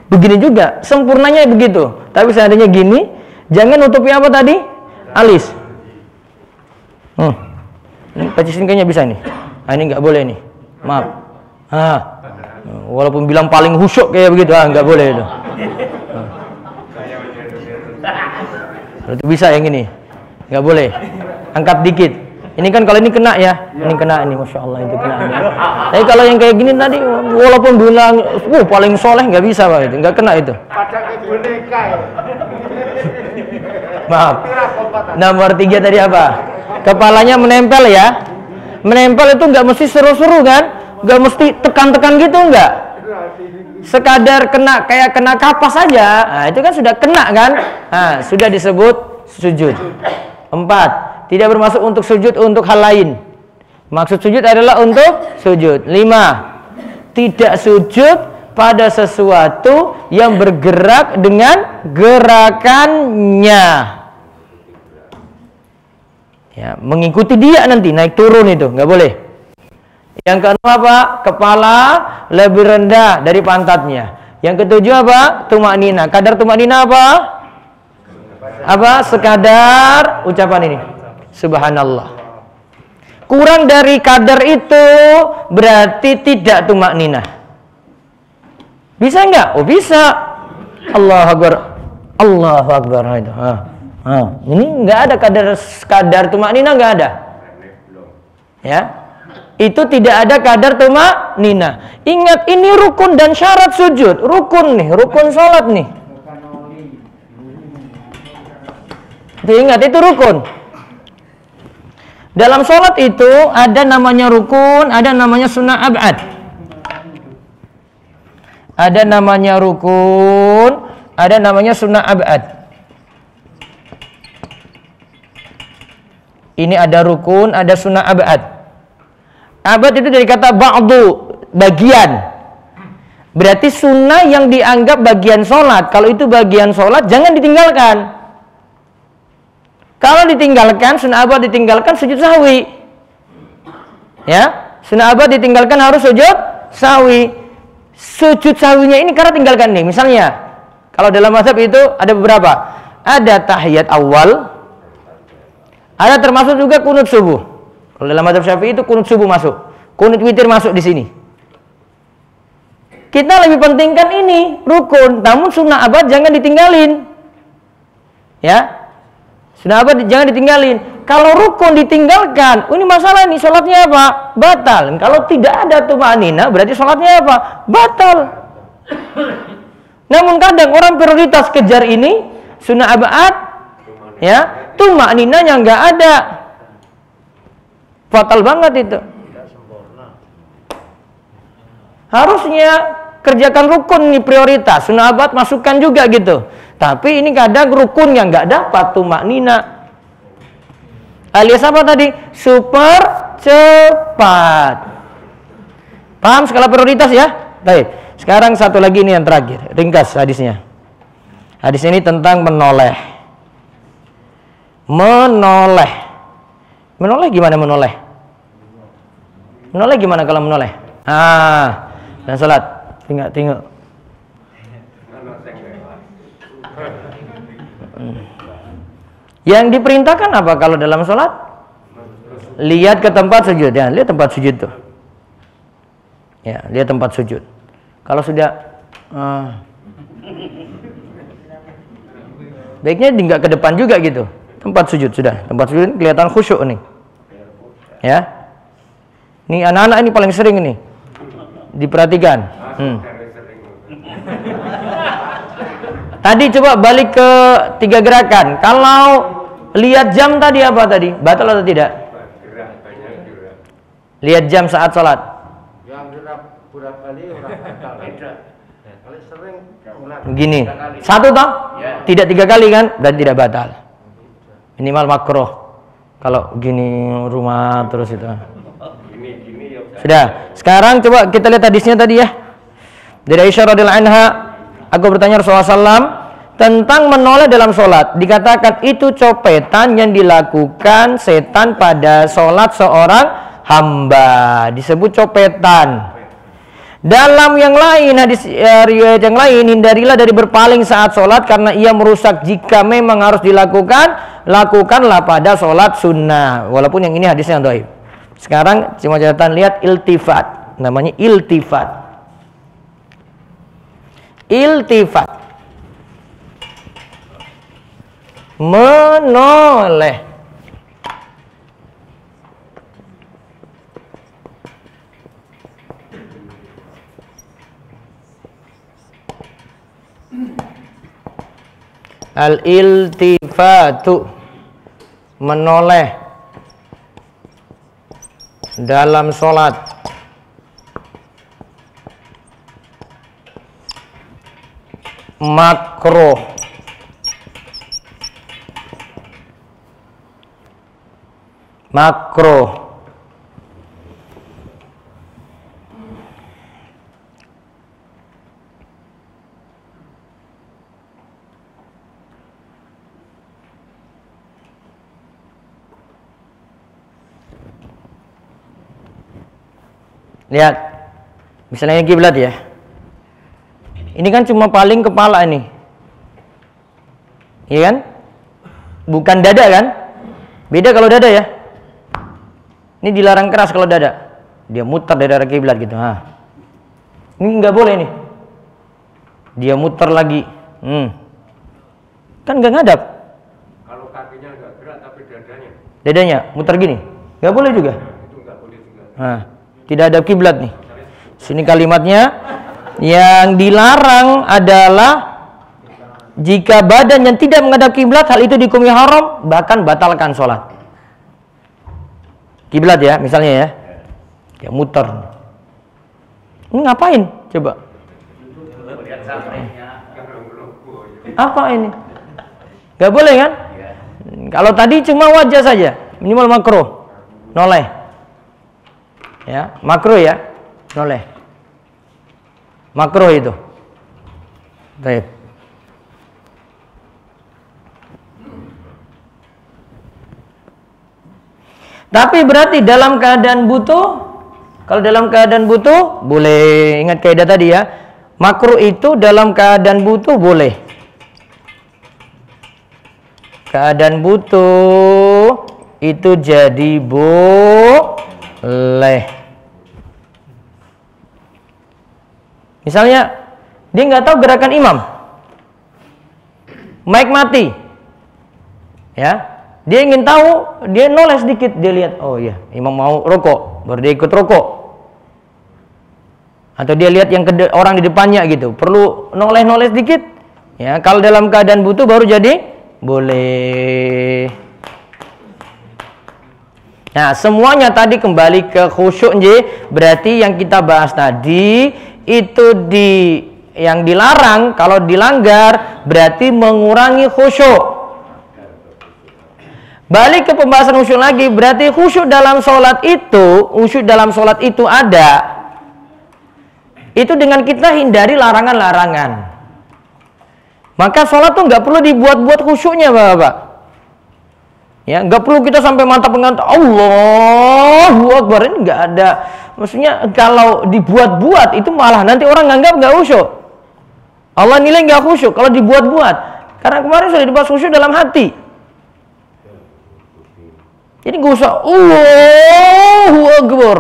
begini juga. Sempurnanya begitu. Tapi seandainya gini, jangan nutupi apa tadi? Alis. Ini pacisin kayaknya bisa nih. Nah, ini nggak boleh nih. Maaf. Walaupun bilang paling khusyuk kayak begitu, nggak boleh itu. Itu bisa yang ini. Nggak boleh. Angkat dikit. Ini kan kalau ini kena ya. Ini kena ini, Masya Allah itu kena. Tapi kalau yang kayak gini tadi, walaupun bilang, paling soleh nggak bisa Pak itu, nggak kena itu. Maaf. Nomor 3 tadi apa? Kepalanya menempel ya. Menempel itu nggak mesti seru-seru kan? Nggak mesti tekan-tekan gitu nggak? Sekadar kena kayak kena kapas saja. Nah, itu kan sudah kena kan? Nah, sudah disebut sujud. 4. Tidak bermaksud untuk sujud untuk hal lain. Maksud sujud adalah untuk sujud. 5. Tidak sujud pada sesuatu yang bergerak dengan gerakannya. Ya, mengikuti dia nanti naik turun itu nggak boleh. Yang keenam apa? Kepala lebih rendah dari pantatnya. Yang ketujuh apa? Tumakninah. Kadar tumakninah apa? Apa? Sekadar ucapan ini. Subhanallah. Kurang dari kadar itu berarti tidak tumakninah. Bisa nggak? Oh bisa. Allahu Akbar. Allahu Akbar. Itu. Ini nggak ada kadar tumaknina, nggak ada. Ya, itu tidak ada kadar tumaknina. Ingat, ini rukun dan syarat sujud. Rukun nih, rukun sholat nih. Ingat, itu rukun. Dalam sholat itu ada namanya rukun, ada namanya sunnah ab'ad. Ada namanya rukun, ada namanya sunnah ab'ad. Ini ada rukun, ada sunnah ab'ad. Ab'ad itu dari kata ba'du, bagian. Berarti sunnah yang dianggap bagian sholat. Kalau itu bagian sholat, jangan ditinggalkan. Kalau ditinggalkan, sunnah ab'ad ditinggalkan, sujud sahwi. Ya, sunnah ab'ad ditinggalkan harus sujud sahwi. Sujud sahwinya ini karena tinggalkan nih. Misalnya, kalau dalam mazhab itu ada beberapa. Ada tahiyat awal, ada termasuk juga kunut subuh. Kalau dalam mazhab Syafi'i itu kunut subuh masuk, kunut witir masuk di sini. Kita lebih pentingkan ini rukun, namun sunnah abad jangan ditinggalin. Ya, sunnah abad jangan ditinggalin. Kalau rukun ditinggalkan, ini masalah nih, sholatnya apa? Batal. Kalau tidak ada tumanina, berarti sholatnya apa? Batal. Namun kadang orang prioritas kejar ini sunnah abad, ya, tumaninanya nggak ada. Fatal banget itu. Harusnya kerjakan rukun nih prioritas, sunnah abad masukkan juga gitu. Tapi ini kadang rukun yang nggak dapat tumaknina. Alias apa tadi? Super cepat. Paham skala prioritas ya? Baik. Sekarang satu lagi ini yang terakhir, ringkas hadisnya. Hadis ini tentang menoleh. Menoleh. Menoleh gimana menoleh? Menoleh gimana kalau menoleh? Dan salat. Tengok. Yang diperintahkan apa kalau dalam sholat? Lihat ke tempat sujud. Ya, lihat tempat sujud tuh. Ya, lihat tempat sujud. Kalau sudah baiknya nggak ke depan juga gitu. Tempat sujud sudah. Tempat sujud kelihatan khusyuk nih. Ya. Nih anak-anak ini paling sering ini. Diperhatikan. Tadi coba balik ke 3 gerakan. Kalau lihat jam tadi apa tadi? Batal atau tidak? Lihat jam saat sholat. Yang berapa kali orang batal. Kalau sering Gini. Satu toh? Tidak 3 kali kan? Berarti tidak batal. Minimal makruh. Kalau gini rumah terus itu. Sudah. Sekarang coba kita lihat hadisnya tadi ya. Dari Aisyah radhiyallahu anha, aku bertanya Rasulullah SAW tentang menoleh dalam sholat. Dikatakan itu copetan yang dilakukan setan pada sholat seorang hamba. Disebut copetan. Dalam yang lain, hadis riwayat yang lain, hindarilah dari berpaling saat sholat karena ia merusak. Jika memang harus dilakukan, lakukanlah pada sholat sunnah. Walaupun yang ini hadisnya yang dhaif. Sekarang cuma catatan, lihat iltifat. Namanya iltifat. Iltifat. Menoleh. Al-iltifatu, menoleh dalam sholat. Makruh. Makruh. Lihat, misalnya kiblat ya. Ini kan cuma paling kepala ini, iya kan? Bukan dada kan? Beda kalau dada ya. Ini dilarang keras kalau dada. Dia muter dari arah kiblat gitu. Ini nggak boleh nih. Dia muter lagi. Kan nggak ngadap. Kalau Dadanya muter gini. Nggak boleh juga. Nah, tidak ada kiblat nih. Sini kalimatnya, yang dilarang adalah jika badan yang tidak menghadap kiblat, hal itu dihukumi haram, bahkan batalkan sholat. Kiblat ya, misalnya ya, ya muter. Ini ngapain? Coba. Apa ini? Gak boleh kan? Kalau tadi cuma wajah saja, minimal makruh, noleh. Ya, makruh ya, noleh. Makruh itu. Baik. Tapi berarti dalam keadaan butuh, kalau dalam keadaan butuh boleh, ingat kaidah tadi ya. Makruh itu dalam keadaan butuh boleh. Keadaan butuh itu jadi boleh. Misalnya dia nggak tahu gerakan imam, mic mati, ya, dia ingin tahu, dia noleh sedikit, dia lihat, oh iya, imam mau rokok, baru dia ikut rokok, atau dia lihat yang orang di depannya gitu, perlu noleh sedikit, ya, kalau dalam keadaan butuh baru jadi boleh. Nah, semuanya tadi kembali ke khusyuk, berarti yang kita bahas tadi itu yang dilarang, kalau dilanggar berarti mengurangi khusyuk. Balik ke pembahasan khusyuk lagi, berarti khusyuk dalam sholat itu ada. Itu dengan kita hindari larangan-larangan. Maka sholat tuh nggak perlu dibuat-buat khusyuknya, Bapak. Ya, nggak perlu kita sampai mantap mengantuk Allahu Akbar, ini nggak ada. Maksudnya kalau dibuat-buat itu malah nanti orang nganggap nggak khusyuk. Allah nilai nggak khusyuk kalau dibuat-buat. Karena kemarin sudah dibahas khusyuk dalam hati. Jadi nggak usah Allahu Akbar.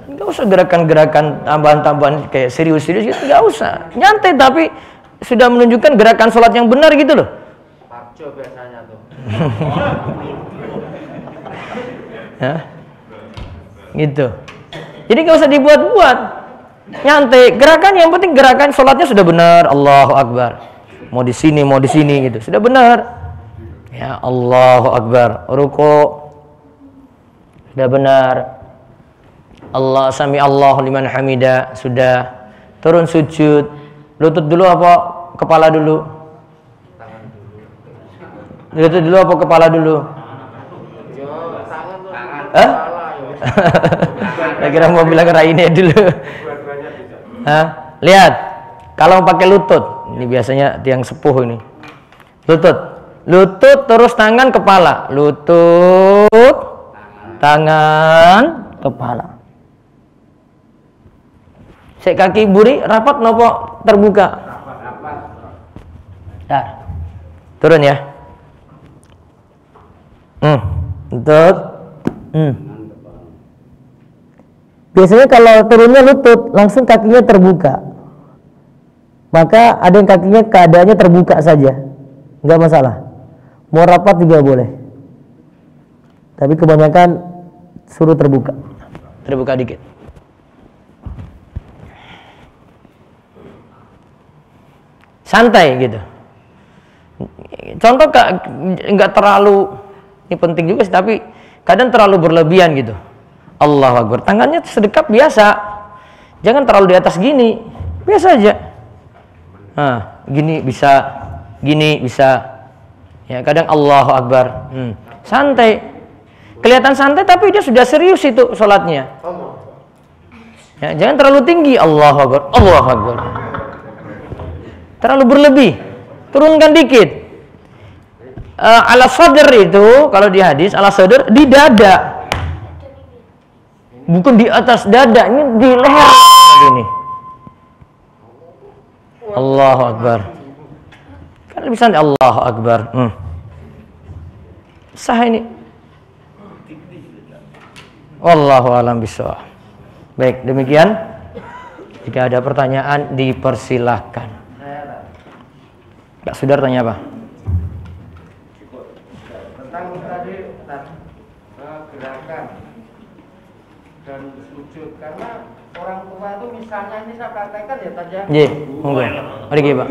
Nggak usah gerakan-gerakan tambahan-tambahan kayak serius-serius gitu, nggak usah. Nyantai tapi sudah menunjukkan gerakan sholat yang benar gitu loh. Parjo biasanya tuh. Ya. Gitu. Jadi nggak usah dibuat-buat, nyantai. Gerakan yang penting gerakan sholatnya sudah benar. Allahu Akbar. Mau di sini gitu, sudah benar. Ya, Allahu Akbar. Ruku sudah benar. Allah sami Allahu liman hamida sudah. Turun sujud. Lutut dulu apa kepala dulu? Lutut dulu apa kepala dulu? Hah? Saya kira mau bilang raine dulu. Hah? Lihat, kalau pakai lutut, ini biasanya tiang sepuh ini. Lutut terus tangan kepala, lutut, tangan, kepala. Sek kaki buri rapat nopo terbuka. Dar. Turun ya. Lutut. Biasanya kalau turunnya lutut, langsung kakinya terbuka. Maka ada yang kakinya keadaannya terbuka saja, nggak masalah. Mau rapat juga boleh. Tapi kebanyakan suruh terbuka dikit. Santai gitu. Contoh nggak terlalu, ini penting juga sih, tapi kadang terlalu berlebihan gitu. Allahu Akbar, tangannya sedekap biasa, jangan terlalu di atas gini, biasa aja. Nah, gini bisa, ya kadang Allahu Akbar, santai, kelihatan santai tapi dia sudah serius itu sholatnya. Ya, jangan terlalu tinggi, Allahu Akbar, terlalu berlebih, turunkan dikit. Ala sadr itu kalau di hadis ala sadr di dada. Bukan di atas dada, ini di leher gini. Allahu Akbar. Kan bisa Allahu Akbar. Sah ini. Wallahu a'lam bishawab. Baik, demikian. Jika ada pertanyaan dipersilahkan. Kak Sudar tanya apa? tentang tadi gerakan dan sujud, karena orang tua itu misalnya ini saya praktekkan ya tadi ya. Nggih, monggo. Mari nggih, Pak.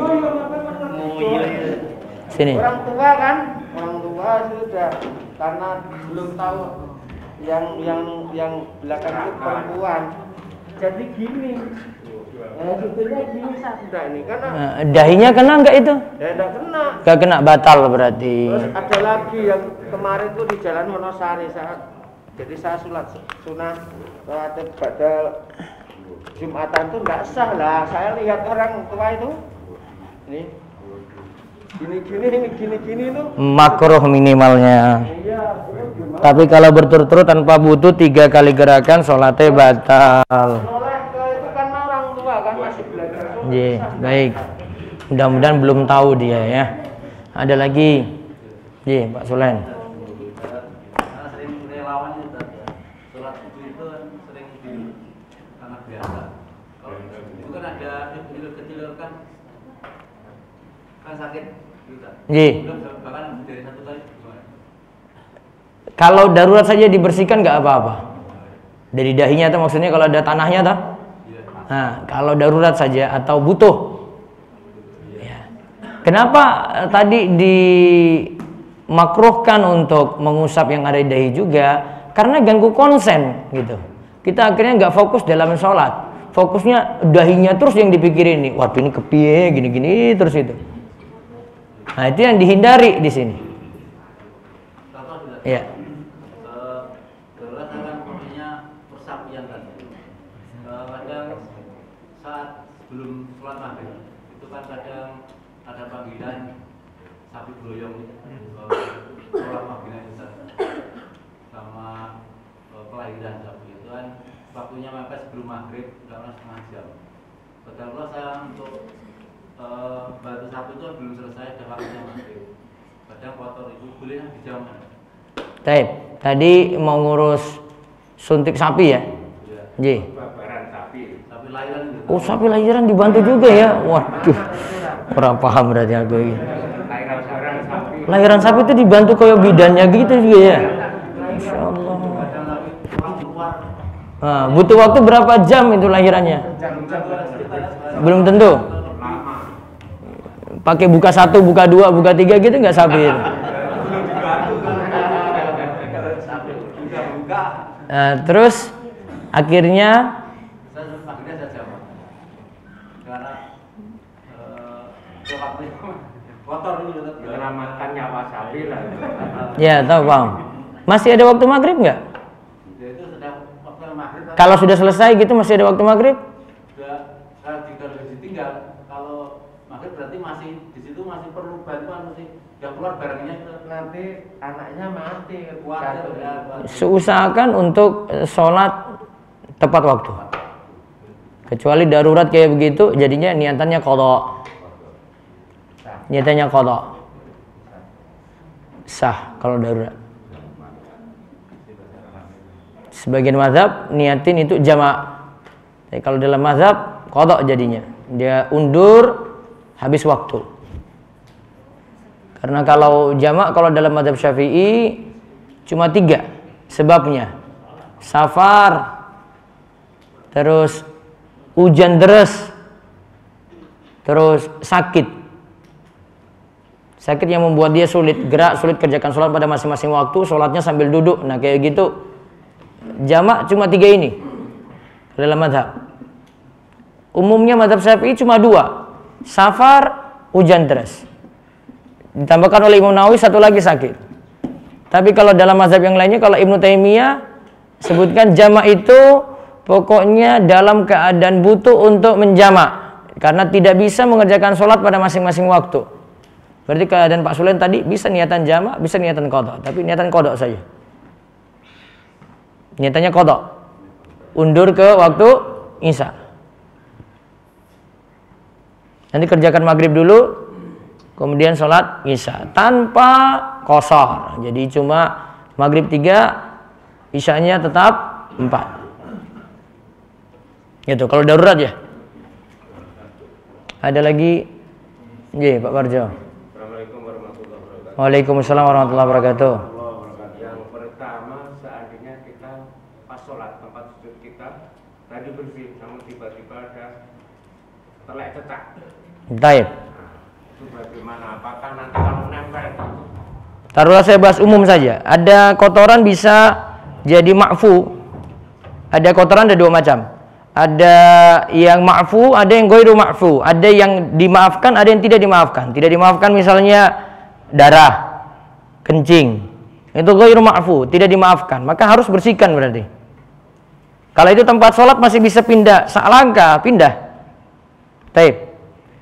Sini. Orang tua kan, orang tua sudah karena belum tahu yang belakang itu perempuan. Jadi gini. Sebetulnya gini sudah ini karena dahinya kena enggak itu? ya enggak kena. Enggak kena, batal berarti. Terus ada lagi yang kemarin tuh di Jalan Wonosari jadi saya sholat sunah pada Jumatan tuh enggak sah lah. Saya lihat orang tua itu ini gini tuh makruh minimalnya. iya, Tapi kalau berturut-turut tanpa butuh 3 kali gerakan sholatnya batal. oleh ke itu kan orang tua kan masih belajar sholat. Iya, baik. Mudah-mudahan belum tahu dia ya. Ada lagi. Iya, Pak Sulen. Karena sering relawan itu sholat subuh itu kan sering di tanah biasa. Kalau itu kan ada kecil kan sakit juga. Iya. Bahkan dari 1 kali gimana? Kalau darurat saja dibersihkan nggak apa-apa. Dari dahinya atau maksudnya kalau ada tanahnya toh? Nah, kalau darurat saja atau butuh. Ya. Kenapa tadi dimakruhkan untuk mengusap yang ada di dahi juga? Karena ganggu konsen gitu. Kita akhirnya nggak fokus dalam sholat. Fokusnya dahinya terus yang dipikirin nih. Waduh ini kepiye gini-gini terus itu. Nah, itu yang dihindari di sini. Contoh juga. Iya. Darurat kan maksudnya persapian kan. Kadang saat sebelum sholat maghrib itu kan kadang ada panggilan sapi beloyong sholat panggilan itu sama kelahiran sapi itu kan waktunya mepet sebelum maghrib udah setengah jam. Padahal saya untuk batu sapi itu belum selesai ada waktunya maghrib. Kadang kotor itu boleh di jam mana? Tadi mau ngurus suntik sapi ya? Iya. Babaran sapi. Sapi lahiran gitu. Oh, sapi lahiran dibantu juga ya? Waduh, kurang paham berarti aku ini. Lahiran sapi. Lahiran sapi itu dibantu kayak bidannya gitu juga ya? Masya Allah. Kadang lagi orang keluar. Nah, butuh waktu berapa jam itu lahirannya? Belum tentu. Pakai buka 1, buka 2, buka 3 gitu nggak sapi itu? Nah, terus akhirnya Saya jawab karena kotor ini Menyelamatkan nyawa sapi lah. ya tahu paham. Masih ada waktu maghrib nggak? ya itu sudah waktu maghrib Kalau sudah selesai gitu masih ada waktu maghrib? sudah jika ditinggal kalau maghrib berarti masih di situ masih perlu bantuan mesti ya keluar barangnya Nanti anaknya mati kuat jatuh. ya. Seusahakan untuk sholat tepat waktu. Kecuali darurat kayak begitu, jadinya niatannya qadha. Niatannya qadha. Sah kalau darurat. Sebagian mazhab niatin itu jamak. Tapi kalau dalam mazhab qadha jadinya. Dia undur habis waktu. Karena kalau jamak kalau dalam mazhab Syafi'i cuma 3 sebabnya. Safar, terus hujan deras, terus sakit. Sakit yang membuat dia sulit gerak, sulit kerjakan sholat pada masing-masing waktu, sholatnya sambil duduk. Nah kayak gitu. Jamak cuma 3 ini dalam mazhab. Umumnya mazhab Syafi'i cuma 2. Safar, hujan deras. Ditambahkan oleh Imam Nawawi 1 lagi sakit. Tapi kalau dalam mazhab yang lainnya, kalau Ibnu Taimiyah sebutkan jamak itu pokoknya dalam keadaan butuh untuk menjamak. Karena tidak bisa mengerjakan sholat pada masing-masing waktu. Berarti keadaan Pak Sulen tadi bisa niatan jamak, bisa niatan qadha. Tapi niatan qadha saja. Niatannya qadha. Undur ke waktu isya. Nanti kerjakan maghrib dulu, kemudian sholat isya tanpa qashar. Jadi cuma maghrib 3, isyanya tetap 4. Gitu kalau darurat ya. Ada lagi? Iya, Pak Parjo. Assalamualaikum warahmatullahi wabarakatuh. Waalaikumsalam warahmatullahi wabarakatuh. bersih, namun tiba-tiba ada telek cecak. Baik. Itu bagaimana? Apakah nanti kalau nempel? Taruhlah saya bahas umum saja. Ada kotoran bisa jadi ma'fu. Ada kotoran ada dua macam. Ada yang ma'fu, ada yang ghairu ma'fu. Ada yang dimaafkan, ada yang tidak dimaafkan. Tidak dimaafkan misalnya darah, kencing. Itu ghairu ma'fu, tidak dimaafkan. Maka harus bersihkan berarti. Kalau itu tempat sholat masih bisa pindah, selangkah pindah. Baik.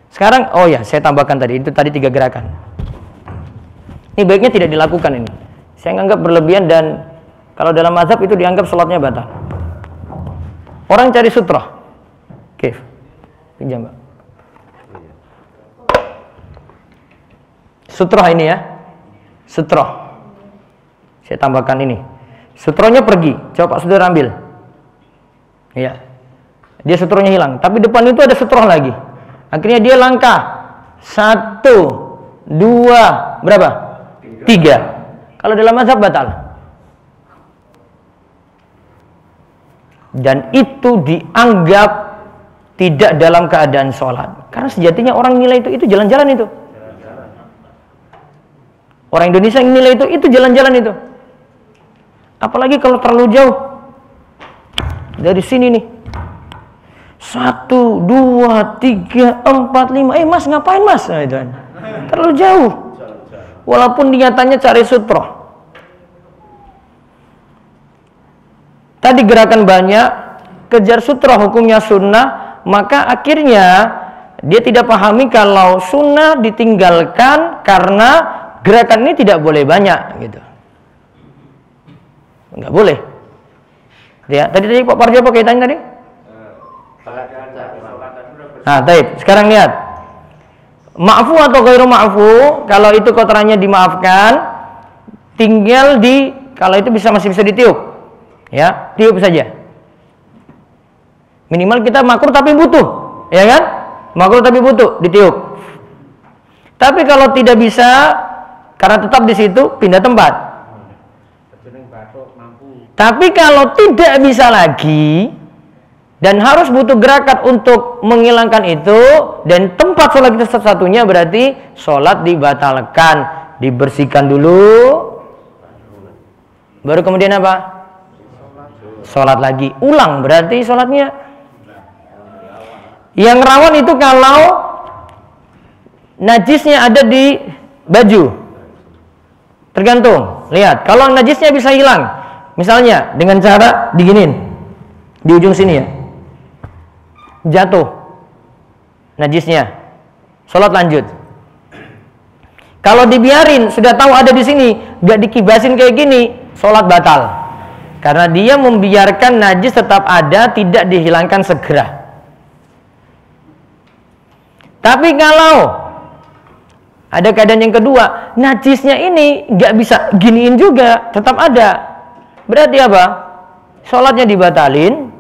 Sekarang, oh ya, saya tambahkan tadi. Itu tadi 3 gerakan. Ini baiknya tidak dilakukan ini. Saya anggap berlebihan dan kalau dalam mazhab itu dianggap sholatnya batal. Orang cari sutra. Oke, pinjam Mbak. Sutra ini ya. Sutra. Saya tambahkan ini. Sutronya pergi. Coba Pak Saudara ambil. Iya. Dia sutronya hilang. Tapi depan itu ada sutroh lagi. Akhirnya dia langkah. 1, 2, berapa? 3. Kalau dalam mazhab batal. Dan itu dianggap tidak dalam keadaan sholat. Karena sejatinya orang nilai itu jalan-jalan itu. Orang Indonesia yang nilai itu jalan-jalan itu. Apalagi kalau terlalu jauh. Dari sini nih. 1, 2, 3, 4, 5. Mas ngapain mas? Nah, itu kan. Terlalu jauh. Walaupun niatannya cari sutroh. Tadi gerakan banyak, kejar sutroh hukumnya sunnah, maka akhirnya dia tidak pahami kalau sunnah ditinggalkan karena gerakan ini tidak boleh banyak gitu. Enggak boleh. Ya, tadi Pak Parjo apa kaitannya tadi? Nah, baik. Sekarang lihat. Ma'fu atau ghairu ma'fu, kalau itu kotorannya dimaafkan, tinggal kalau itu masih bisa ditiup. Ya, tiup saja. Minimal kita makruh tapi butuh, ya kan? Makruh tapi butuh, ditiup. Tapi kalau tidak bisa, karena tetap di situ, pindah tempat. Tapi kalau tidak bisa lagi, dan harus butuh gerakan untuk menghilangkan itu, dan tempat sholat itu satu-satunya, berarti sholat dibatalkan, dibersihkan dulu, baru kemudian apa? Sholat lagi, ulang berarti sholatnya. Yang rawan itu kalau najisnya ada di baju, tergantung. Lihat, kalau najisnya bisa hilang, misalnya dengan cara diginin di ujung sini ya. Jatuh najisnya, sholat lanjut. Kalau dibiarin, sudah tahu ada di sini, gak dikibasin kayak gini, sholat batal. Karena dia membiarkan najis tetap ada, tidak dihilangkan segera. Tapi kalau ada keadaan yang kedua, najisnya ini gak bisa giniin juga, tetap ada. Berarti apa? Sholatnya dibatalin,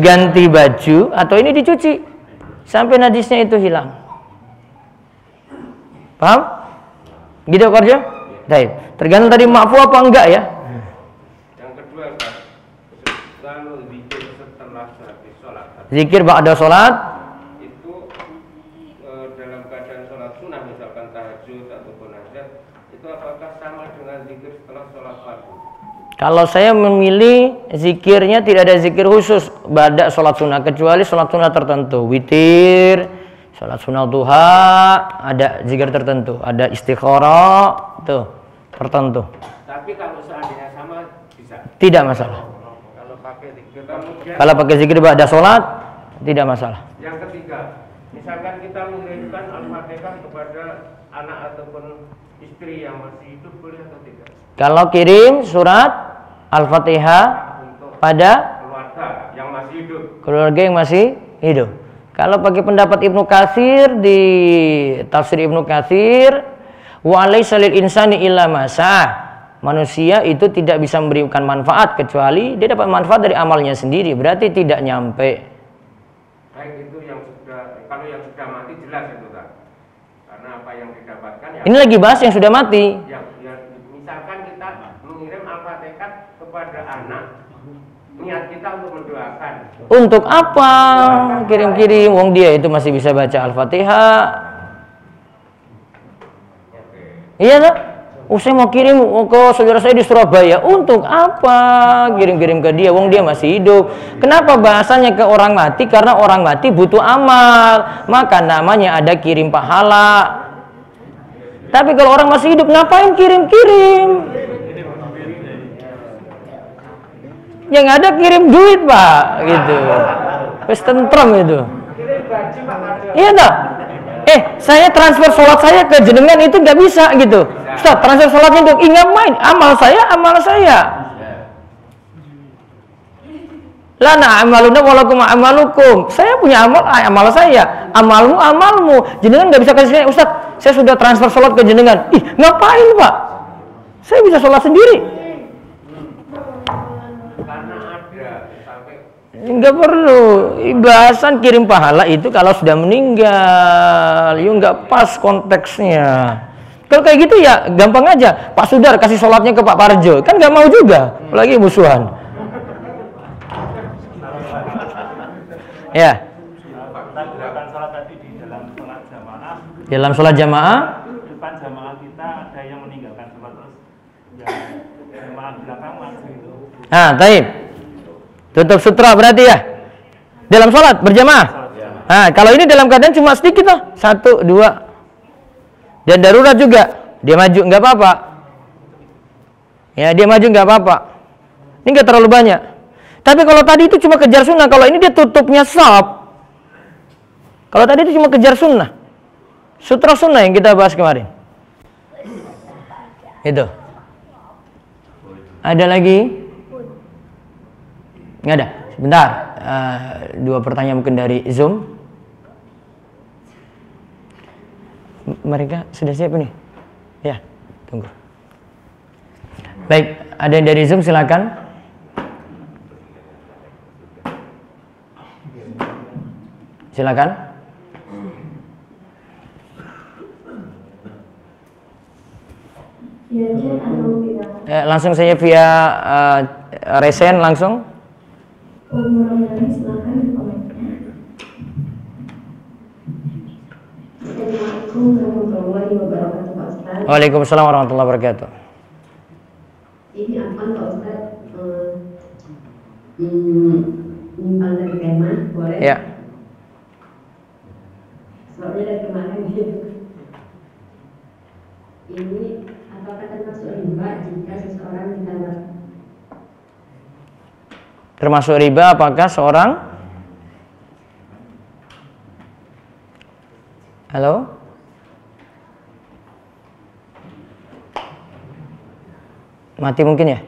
ganti baju atau ini dicuci sampai najisnya itu hilang. Paham? Gitu Korjo? Baik. Tergantung tadi ma'fu apa enggak ya. Yang kedua, Pak, kalau zikir setelah habis sholat. Zikir ba'da sholat Itu dalam keadaan sholat sunnah, misalkan tahajud ataupun hajat, itu apakah sama dengan zikir setelah sholat fardu? Kalau saya memilih zikirnya tidak ada zikir khusus pada sholat sunnah kecuali sholat sunnah tertentu, witir, sholat sunnah duha, ada zikir tertentu, ada istikharah, tuh tertentu. Tapi kalau seandainya sama bisa? Tidak masalah. Kalau pakai zikir, kemudian Kalau pakai zikir pada sholat tidak masalah. yang ketiga, misalkan kita mengirimkan Al-Fatihah kepada anak ataupun istri yang masih hidup, boleh atau tidak? Kalau kirim surat Al-Fatihah pada keluarga yang masih hidup. Keluarga yang masih hidup. Kalau pakai pendapat Ibnu Katsir di tafsir Ibnu Katsir, wa laisa lil insani illa ma sa'ah. Manusia itu tidak bisa memberikan manfaat kecuali dia dapat manfaat dari amalnya sendiri. Berarti tidak nyampe. Baik, itu yang sudah, kalau yang sudah mati jelas itu kan. Karena apa yang didapatkan ya. Ini lagi bahas yang sudah mati. Ya, misalkan kita mengirim Al-Fatihah kepada anak, niat kita untuk mendoakan. Untuk apa kirim-kirim? Wong dia itu masih bisa baca Al-Fatihah. Iya tak? Saya mau kirim ke saudara saya di Surabaya. Untuk apa kirim-kirim ke dia? Wong dia masih hidup. Kenapa bahasanya ke orang mati? Karena orang mati butuh amal. Maka namanya ada kirim pahala. Tapi kalau orang masih hidup, ngapain kirim-kirim? Yang ada kirim duit, Pak, gitu. Wes tentrem itu. Iya tak? Saya transfer sholat saya ke jenengan itu nggak bisa gitu. Ustaz, transfer sholatnya untuk ingat main. Amal saya. Lana amaluna walakum amalukum. Saya punya amal saya. Amalmu. Jenengan nggak bisa kasih Ustaz. Saya sudah transfer sholat ke jenengan. Ih, ngapain Pak? Saya bisa sholat sendiri. Karena ada sampai Enggak perlu. Bahasan kirim pahala itu kalau sudah meninggal. Yuk nggak pas konteksnya. Kalau kayak gitu ya gampang aja. Pak Sudar kasih sholatnya ke Pak Parjo. Kan nggak mau juga. Apalagi musuhan. Ya. Gerakan sholat tadi di dalam sholat jamaah. Dalam sholat jamaah. Depan jamaah kita ada yang meninggalkan sholat terus. Yang jamaah belakang maju itu. Taib. Tutup sutra berarti ya. Dalam sholat berjamaah. Kalau ini dalam keadaan cuma sedikit loh. 1, 2. Dan darurat juga. Dia maju nggak apa-apa. Ya dia maju nggak apa-apa. Ini nggak terlalu banyak. Tapi kalau tadi itu cuma kejar sunnah. Kalau ini dia tutupnya shaf. Kalau tadi itu cuma kejar sunnah. Sutra sunnah yang kita bahas kemarin. Itu. Ada lagi? Nggak ada. Sebentar. 2 pertanyaan mungkin dari Zoom. Mereka sudah siap nih? Ya, tunggu. Baik, ada yang dari Zoom silakan. Silakan. Langsung saja via resen langsung. Silakan Assalamualaikum warahmatullahi wabarakatuh, Pak Ustaz. Waalaikumsalam warahmatullahi wabarakatuh. Ini Afwan, Pak Ustaz. Nyimpang dari kemah, boleh? Ya. Soalnya dari kemarin gitu. Ini apakah termasuk riba jika seseorang ditawar? Termasuk riba apakah seorang? Halo? Mati mungkin ya?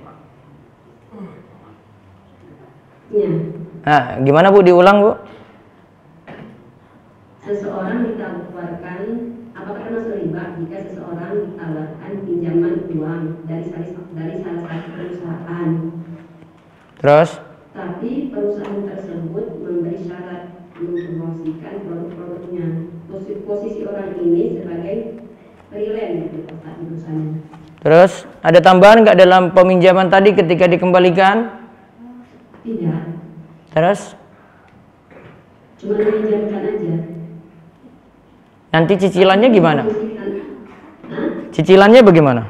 Iya. Gimana Bu? Diulang Bu? Seseorang ditawarkan, apakah termasuk riba jika seseorang ditawarkan pinjaman uang dari salah satu perusahaan? Terus? Tapi perusahaan tersebut memberi syarat mempromosikan produk-produknya. Posisi orang ini sebagai freelance di perusahaan. Terus ada tambahan nggak dalam peminjaman tadi ketika dikembalikan? Tidak. Terus? Cuma meminjamkan aja. Nanti cicilannya gimana? Hah? Cicilannya bagaimana?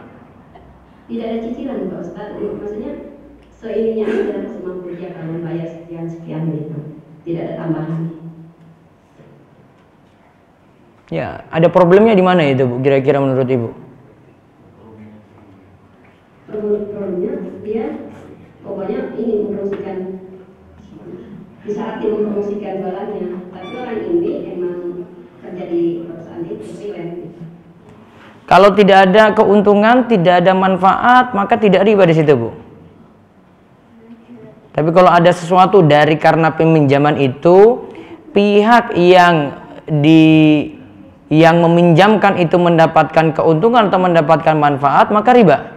Tidak ada cicilan Pak Ustaz. Maksudnya seininya aja semampu dia kalau bayar sekian gitu. Tidak ada tambahan. Ya, ada problemnya di mana itu Bu? Kira-kira menurut Ibu? Problemnya dia pokoknya ini mempromosikan, disyaratkan mempromosikan jualannya. Tapi orang ini emang kerja di perusahaan itu freelance. Kalau tidak ada keuntungan, tidak ada manfaat, maka tidak riba di situ Bu. Tapi kalau ada sesuatu dari karena peminjaman itu, pihak yang meminjamkan itu mendapatkan keuntungan atau mendapatkan manfaat, maka riba.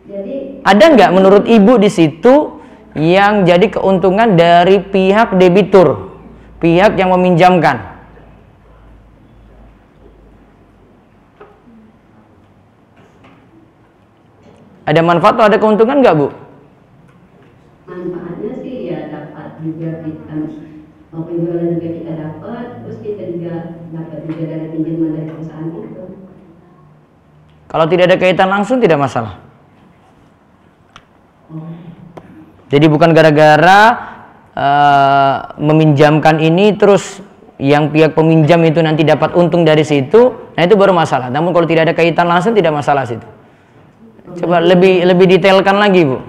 Jadi Ada nggak menurut Ibu di situ yang jadi keuntungan dari pihak debitur, pihak yang meminjamkan? Ada manfaat atau ada keuntungan nggak, Bu? Manfaatnya sih ya dapat juga kita, penjualan juga kita dapat, terus kita juga dapat juga dari pinjaman dari perusahaan itu. Kalau tidak ada kaitan langsung tidak masalah. Jadi bukan gara-gara meminjamkan ini terus yang pihak peminjam itu nanti dapat untung dari situ, nah itu baru masalah. Namun kalau tidak ada kaitan langsung tidak masalah situ. Coba lebih detailkan lagi, Bu.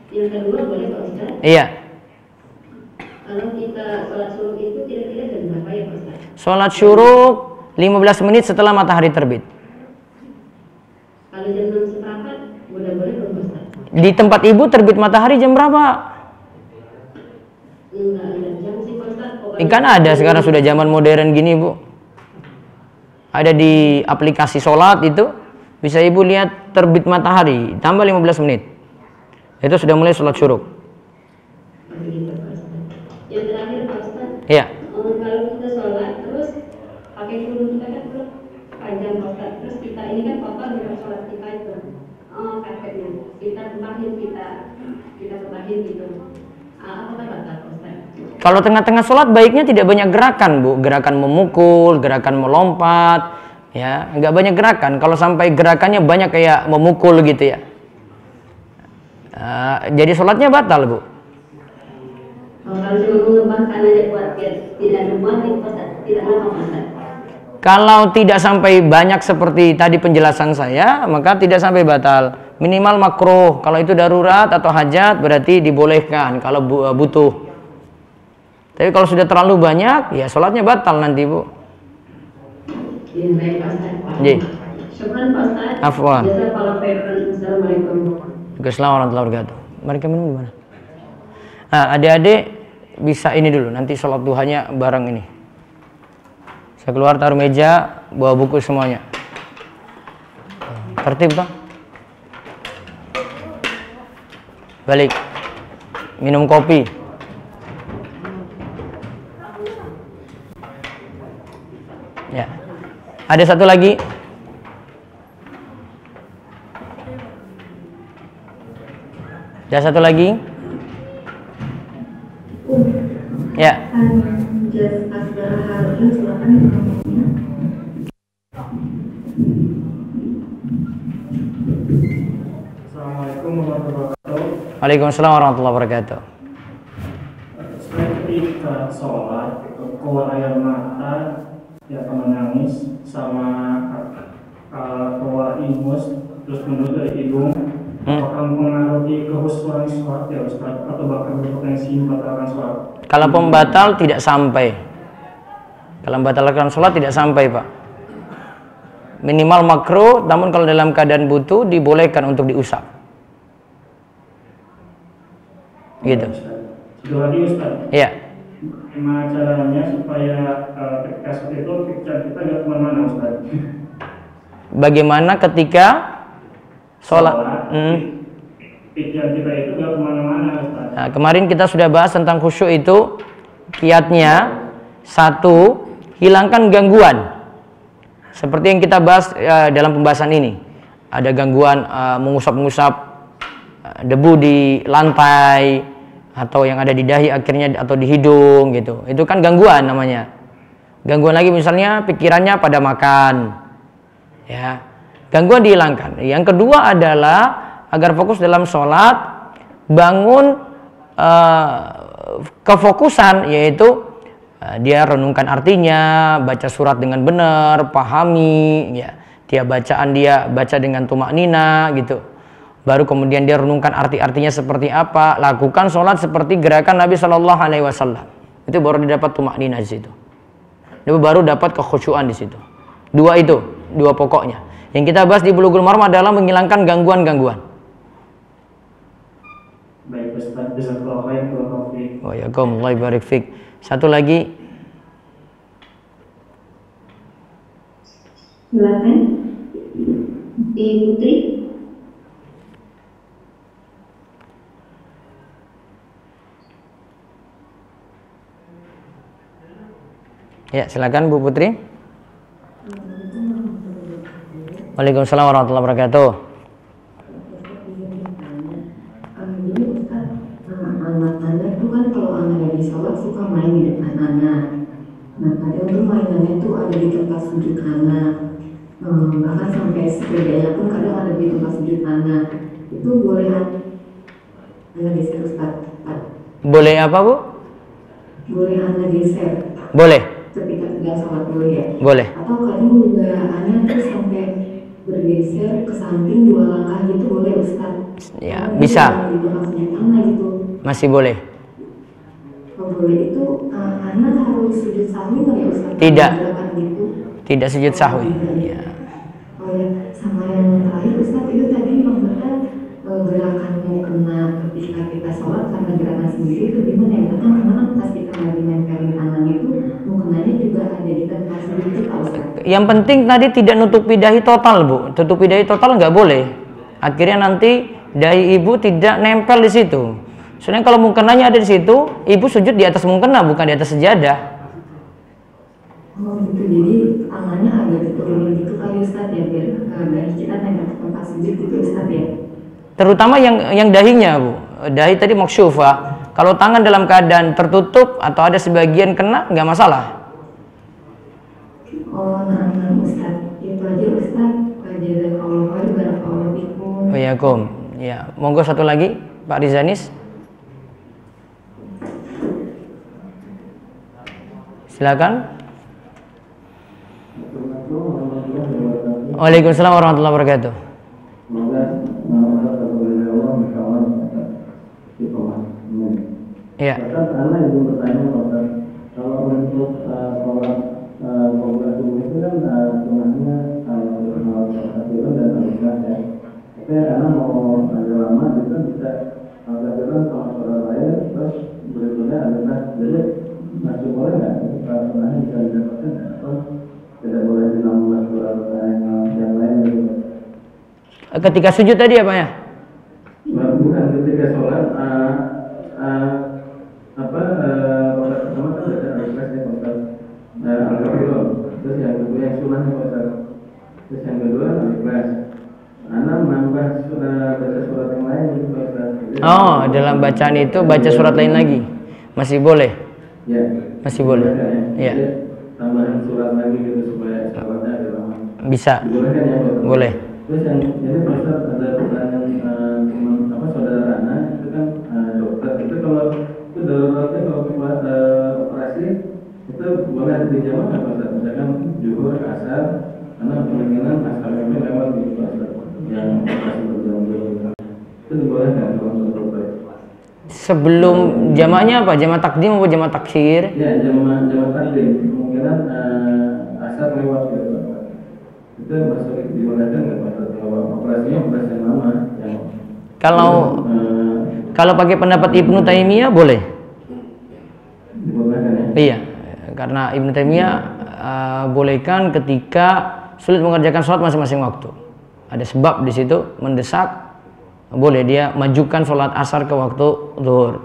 Yang kedua boleh Pak Ustaz? Iya. Kalau kita sholat suruh itu kira-kira jam berapa ya Pak Ustaz? Sholat syuruk 15 menit setelah matahari terbit. Kalau jam 6:15 boleh Pak Ustaz? Di tempat Ibu terbit matahari jam berapa? Enggak ada jam sih Pak Ustaz. Kan ada sekarang sudah zaman modern gini, Bu. Ada di aplikasi sholat itu bisa Ibu lihat terbit matahari tambah 15 menit. Itu sudah mulai sholat syuruk. Yang terakhir Pak Ustaz. Iya. Kalau kita sholat terus pakai kerudung kita kan terus panjang Pak Ustaz. Terus kita ini kan kotor dengan sholat kita itu. Karpetnya kita tebahin gitu. Apakah batal Pak Ustaz? Kalau tengah-tengah sholat baiknya tidak banyak gerakan, Bu. Gerakan memukul, gerakan melompat, ya, nggak banyak gerakan. Kalau sampai gerakannya banyak kayak memukul gitu ya, jadi sholatnya batal, Bu. Kalau cuma mengembangkan aja buat biar tidak dibuat itu tidak apa Ustaz. Kalau tidak sampai banyak seperti tadi penjelasan saya, maka tidak sampai batal. Minimal makruh. Kalau itu darurat atau hajat berarti dibolehkan kalau butuh. Tapi kalau sudah terlalu banyak, ya sholatnya batal nanti, Bu. Ya, baik Pak Ustaz. Ji. Syukran Pak Ustaz. Afwan. Jazakallahu khairan. Assalamualaikum. Assalamualaikum warahmatullahi wabarakatuh. Mereka minum di mana? Nah, adik-adik bisa ini dulu, nanti sholat duhanya bareng ini. Saya keluar taruh meja, bawa buku semuanya. Tertib toh? Balik. Minum kopi. Ya. Ada satu lagi. Ada satu lagi. Ya. Assalamualaikum warahmatullahi wabarakatuh. Waalaikumsalam warahmatullahi wabarakatuh. Saya ketika sholat keluar air mata, ya menangis, sama keluar ingus, terus menuju dari hidung. Apakah mempengaruhi kehusuan sholat ya Ustaz, atau bahkan berpotensi membatalkan sholat? Kalau pembatal tidak sampai. Kalau membatalkan sholat tidak sampai, Pak. Minimal makruh, namun kalau dalam keadaan butuh dibolehkan untuk diusap. Gitu. Satu lagi Ustaz. Iya. Gimana caranya supaya ketika sholat itu pikiran kita nggak kemana-mana Ustaz? Bagaimana ketika sholat? Pikiran kita itu nggak kemana-mana Ustaz. Nah, kemarin kita sudah bahas tentang khusyuk itu kiatnya. Satu, hilangkan gangguan. Seperti yang kita bahas dalam pembahasan ini. Ada gangguan mengusap-ngusap debu di lantai, atau yang ada di dahi akhirnya, atau di hidung gitu. Itu kan gangguan namanya. Gangguan lagi misalnya pikirannya pada makan. Ya. Gangguan dihilangkan. Yang kedua adalah agar fokus dalam sholat, bangun kefokusan, yaitu dia renungkan artinya, baca surat dengan benar, pahami, ya. Dia bacaan dia baca dengan tumaknina gitu. Baru kemudian dia renungkan arti-artinya seperti apa, lakukan sholat seperti gerakan Nabi Shallallahu Alaihi Wasallam. Itu baru didapat tumaknina di situ. Dia baru dapat kekhusyuan di situ. Dua itu, dua pokoknya. Yang kita bahas di Bulughul Maram adalah menghilangkan gangguan-gangguan. Baik Ustaz, jazakallahu khairan. Wa yakumullah barik fik. Satu lagi. Silakan. Di Putri. Ya, silakan Bu Putri. Waalaikumsalam warahmatullahi wabarakatuh. Jadi Ustaz, anak-anak itu kan kalau anak lagi sholat suka main di depan anak. Nah kadang tuh mainannya tuh ada di tempat sujud anak. Bahkan sampai sepedanya pun kadang ada di tempat sujud anak. Itu boleh anak geser Ustaz? Boleh apa Bu? Boleh anak geser? Boleh. Ketika sedang sholat boleh ya? Boleh. Atau kadang juga anak tuh sampai bergeser ke samping 2 langkah gitu boleh Ustaz? Ya, bisa. Gitu. Masih boleh. Oh, boleh itu anak harus sujud sahwi nggak ya Ustaz? Tidak. Gitu? Tidak sujud sahwi. Ya. Oh ya, sama yang terakhir Ustaz itu tadi maksudnya gerakan mau kena ketika kita sholat karena gerakan sendiri itu gimana ya? Kan kemana pas kita lagi nempelin tangan itu mau kenanya juga ada di tempat sendiri kita Ustaz? Yang penting tadi tidak nutupi dahi total Bu. Tutupi dahi total nggak boleh. Akhirnya nanti dahi ibu tidak nempel di situ. Soalnya kalau mungkenanya ada di situ, ibu sujud di atas mungkena bukan di atas sejadah. Oh gitu, jadi tangannya agak diturunin gitu kali Ustaz ya biar dahi kita nempel ke tempat sujud gitu Ustaz ya. Terutama yang dahinya Bu. Dahi tadi maksyufah. Kalau tangan dalam keadaan tertutup atau ada sebagian kena nggak masalah. Oh nah Ustaz, itu aja Ustaz. Jazakallahu khairan, barakallahu fikum. Waalaikum. Ya, monggo satu lagi Pak Rizanis. Silakan. Waalaikumsalam warahmatullahi wabarakatuh. Ya. Karena ibu bertanya kalau untuk sholat itu kan sunahnya al-fatihah dan al-ikhlas ya. Tapi karena mau agak lama itu bisa al-fatihah sama sholat lain terus berikutnya al-ikhlas. Jadi masih boleh nggak kalau sunahnya bisa didapatkan atau tidak boleh dinambah sholat yang lain gitu? Ketika sujud tadi apa ya? Bukan ketika sholat pertama kan ada al-ikhlas ya al-fatihah. Terus yang kedua yang sunahnya terus yang kedua al-ikhlas. Anak menambah baca surat yang lain gitu Ustaz. Oh, dalam bacaan itu baca surat lain lagi. Masih boleh? Ya. Masih boleh. Ya. Tambahan surat lagi gitu supaya sholatnya agak lama. Bisa. Dibolehkan ya Pak? Boleh. Terus yang ini Pak Ustaz ada pertanyaan teman saudara anak itu kan dokter itu kalau itu daruratnya kalau operasi itu boleh dijamah nggak Pak Ustaz? Misalkan zuhur, asar, karena kemungkinan asar itu lewat di Pak Ustaz yang operasi berjam-jam itu dibolehkan kalau menurut dokter? Sebelum jamaknya apa? Jamak takdim atau jamak takhir? Ya, jamak takdim. Kemungkinan asar lewat gitu Pak. Itu masuk dibolehkan nggak Pak? Kalau operasinya operasi yang lama yang kalau pakai pendapat Ibnu Taimiyah boleh. Dibolehkan ya? Iya, karena Ibnu Taimiyah bolehkan ketika sulit mengerjakan sholat masing-masing waktu. Ada sebab di situ mendesak, boleh dia majukan sholat asar ke waktu zuhur.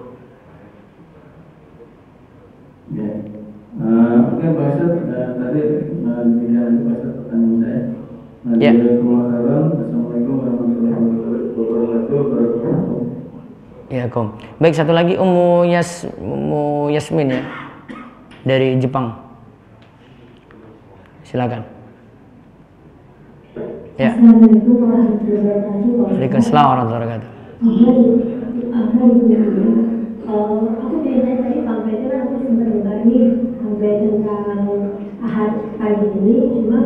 Ya. Oke Pak Ustaz, tadi demikian Pak Ustaz pertanyaan saya. Ya. Assalamualaikum warahmatullahi wabarakatuh. Ya, Kom. Baik, satu lagi Ummu Yasmin ya, dari Jepang. Silakan. Ya. Assalamualaikum warahmatullahi wabarakatuh. Waalaikumsalam warahmatullahi wabarakatuh. Aku biasanya tadi sampai itu kan aku sempat dengar nih sampai tentang ahad pagi ini, cuma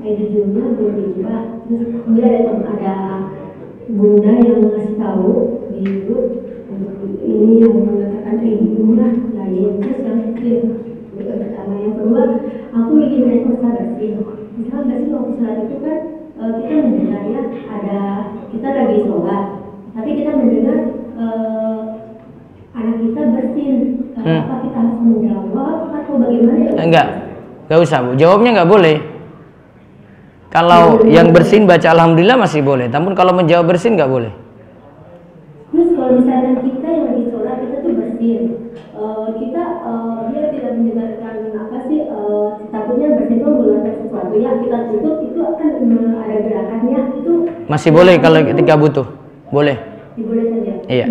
judulnya belum dibuka. Terus kemudian ada bunda yang ngasih tahu di grup ini yang mengatakan ini lah lain. Terus yang pertama, yang kedua aku ingin nanya Ustaz sih, misalnya nggak sih waktu saat itu kan kita mendengar ya ada kita lagi sholat, tapi kita mendengar anak kita bersin, apa kita harus menjawab atau bagaimana ya? Enggak usah Bu, jawabnya nggak boleh. Kalau yang bersin baca alhamdulillah masih boleh, namun kalau menjawab bersin nggak boleh. Terus kalau misalnya kita yang lagi sholat kita tuh bersin, kita dia tidak mendengarkan apa sih, takutnya bersin itu mengeluarkan sesuatu sesuatu yang kita tutup itu akan ada gerakannya itu Masih boleh kalau ketika butuh. Boleh. boleh saja. Iya.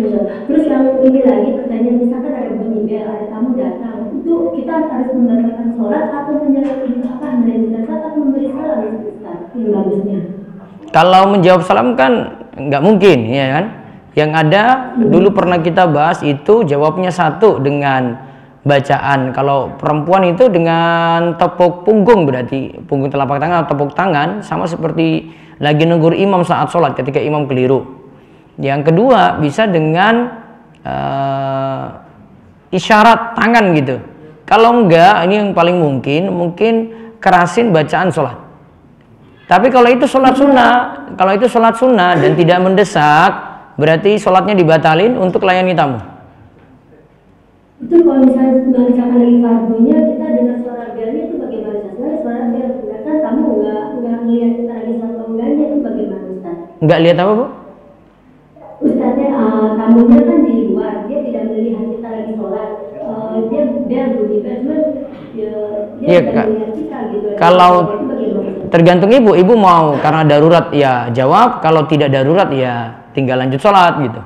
Terus yang ini lagi pertanyaan, misalkan ada bunyi bel, ada tamu datang, itu kita harus membatalkan sholat atau melanjutkan sholat atau memberi salam Ustaz? Yang bagusnya. Kalau menjawab salam kan nggak mungkin, ya kan? Yang ada dulu pernah kita bahas itu jawabnya satu dengan bacaan. Kalau perempuan itu dengan tepuk punggung, berarti punggung telapak tangan atau tepuk tangan, sama seperti lagi negur imam saat sholat ketika imam keliru. Yang kedua bisa dengan isyarat tangan gitu. Kalau enggak, ini yang paling mungkin kerasin bacaan sholat. Tapi kalau itu sholat sunnah, dan tidak mendesak, berarti sholatnya dibatalin untuk layani tamu. Itu kalau misalkan lagi fardunya kita dengar suara belnya itu bagaimana? Suara bel, kan tamu nggak melihat kita lagi sholat enggaknya, itu bagaimana Ustaz? Nggak lihat apa, Bu? Ustaznya tamunya kan di luar, dia tidak melihat kita lagi sholat. Dia bunyi bel, cuma dia tidak melihat kita gitu. Kalau tergantung ibu mau karena darurat ya jawab, kalau tidak darurat ya tinggal lanjut sholat gitu.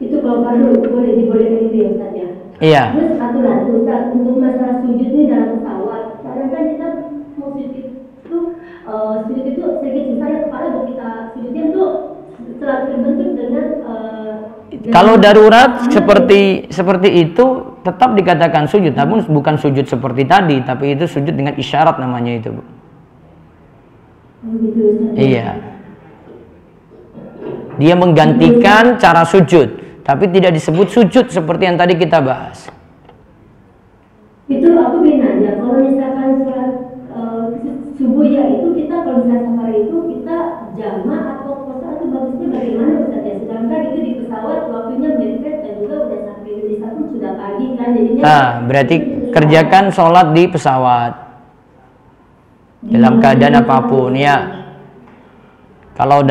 Itu kalau fardu dibolehkan itu ya Ustaz ya. Iya. Terus satu lagi Ustaz, untuk masalah sujud ini dalam pesawat, kadang kan kita mau sujud itu sedikit susah ya, kepala buat kita sujudnya tuh selalu terbentuk dengan kalau darurat seperti itu tetap dikatakan sujud, namun bukan sujud seperti tadi, tapi itu sujud dengan isyarat namanya itu, Bu. Iya. Dia menggantikan cara sujud, tapi tidak disebut sujud seperti yang tadi kita bahas. Itu aku ingin nanya, kalau misalkan sholat subuh ya itu kita kalau misalkan safar itu kita jamak atau puasa itu bagusnya bagaimana Ustaz ya? Sedangkan itu di pesawat waktunya mepet dan juga udah sampai Indonesia pun sudah pagi kan, jadinya. Berarti kerjakan sholat di pesawat dalam keadaan apapun ya. Kalau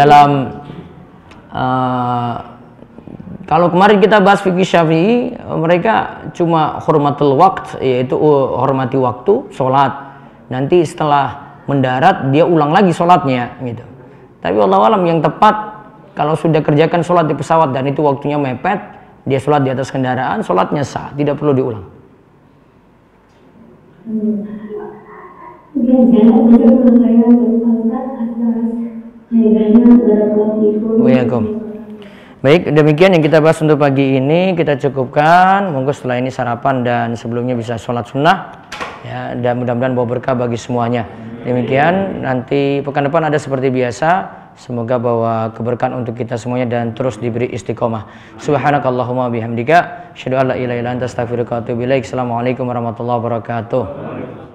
kalau kemarin kita bahas fikih Syafi'i, mereka cuma hormatul waqt, yaitu hormati waktu sholat. Nanti setelah mendarat dia ulang lagi sholatnya gitu. Tapi wallahu alam yang tepat kalau sudah kerjakan sholat di pesawat dan itu waktunya mepet, dia sholat di atas kendaraan, sholatnya sah, tidak perlu diulang. Waalaikumsalam. Baik, demikian yang kita bahas untuk pagi ini, kita cukupkan. Monggo setelah ini sarapan dan sebelumnya bisa sholat sunnah ya, dan mudah-mudahan bawa berkah bagi semuanya. Demikian, nanti pekan depan ada seperti biasa. Semoga bawa keberkahan untuk kita semuanya dan terus diberi istiqomah. Subhanakallahumma bihamdika asyhadu an la ilaha illa anta astaghfiruka wa atubu ilaik. Assalamualaikum warahmatullahi wabarakatuh.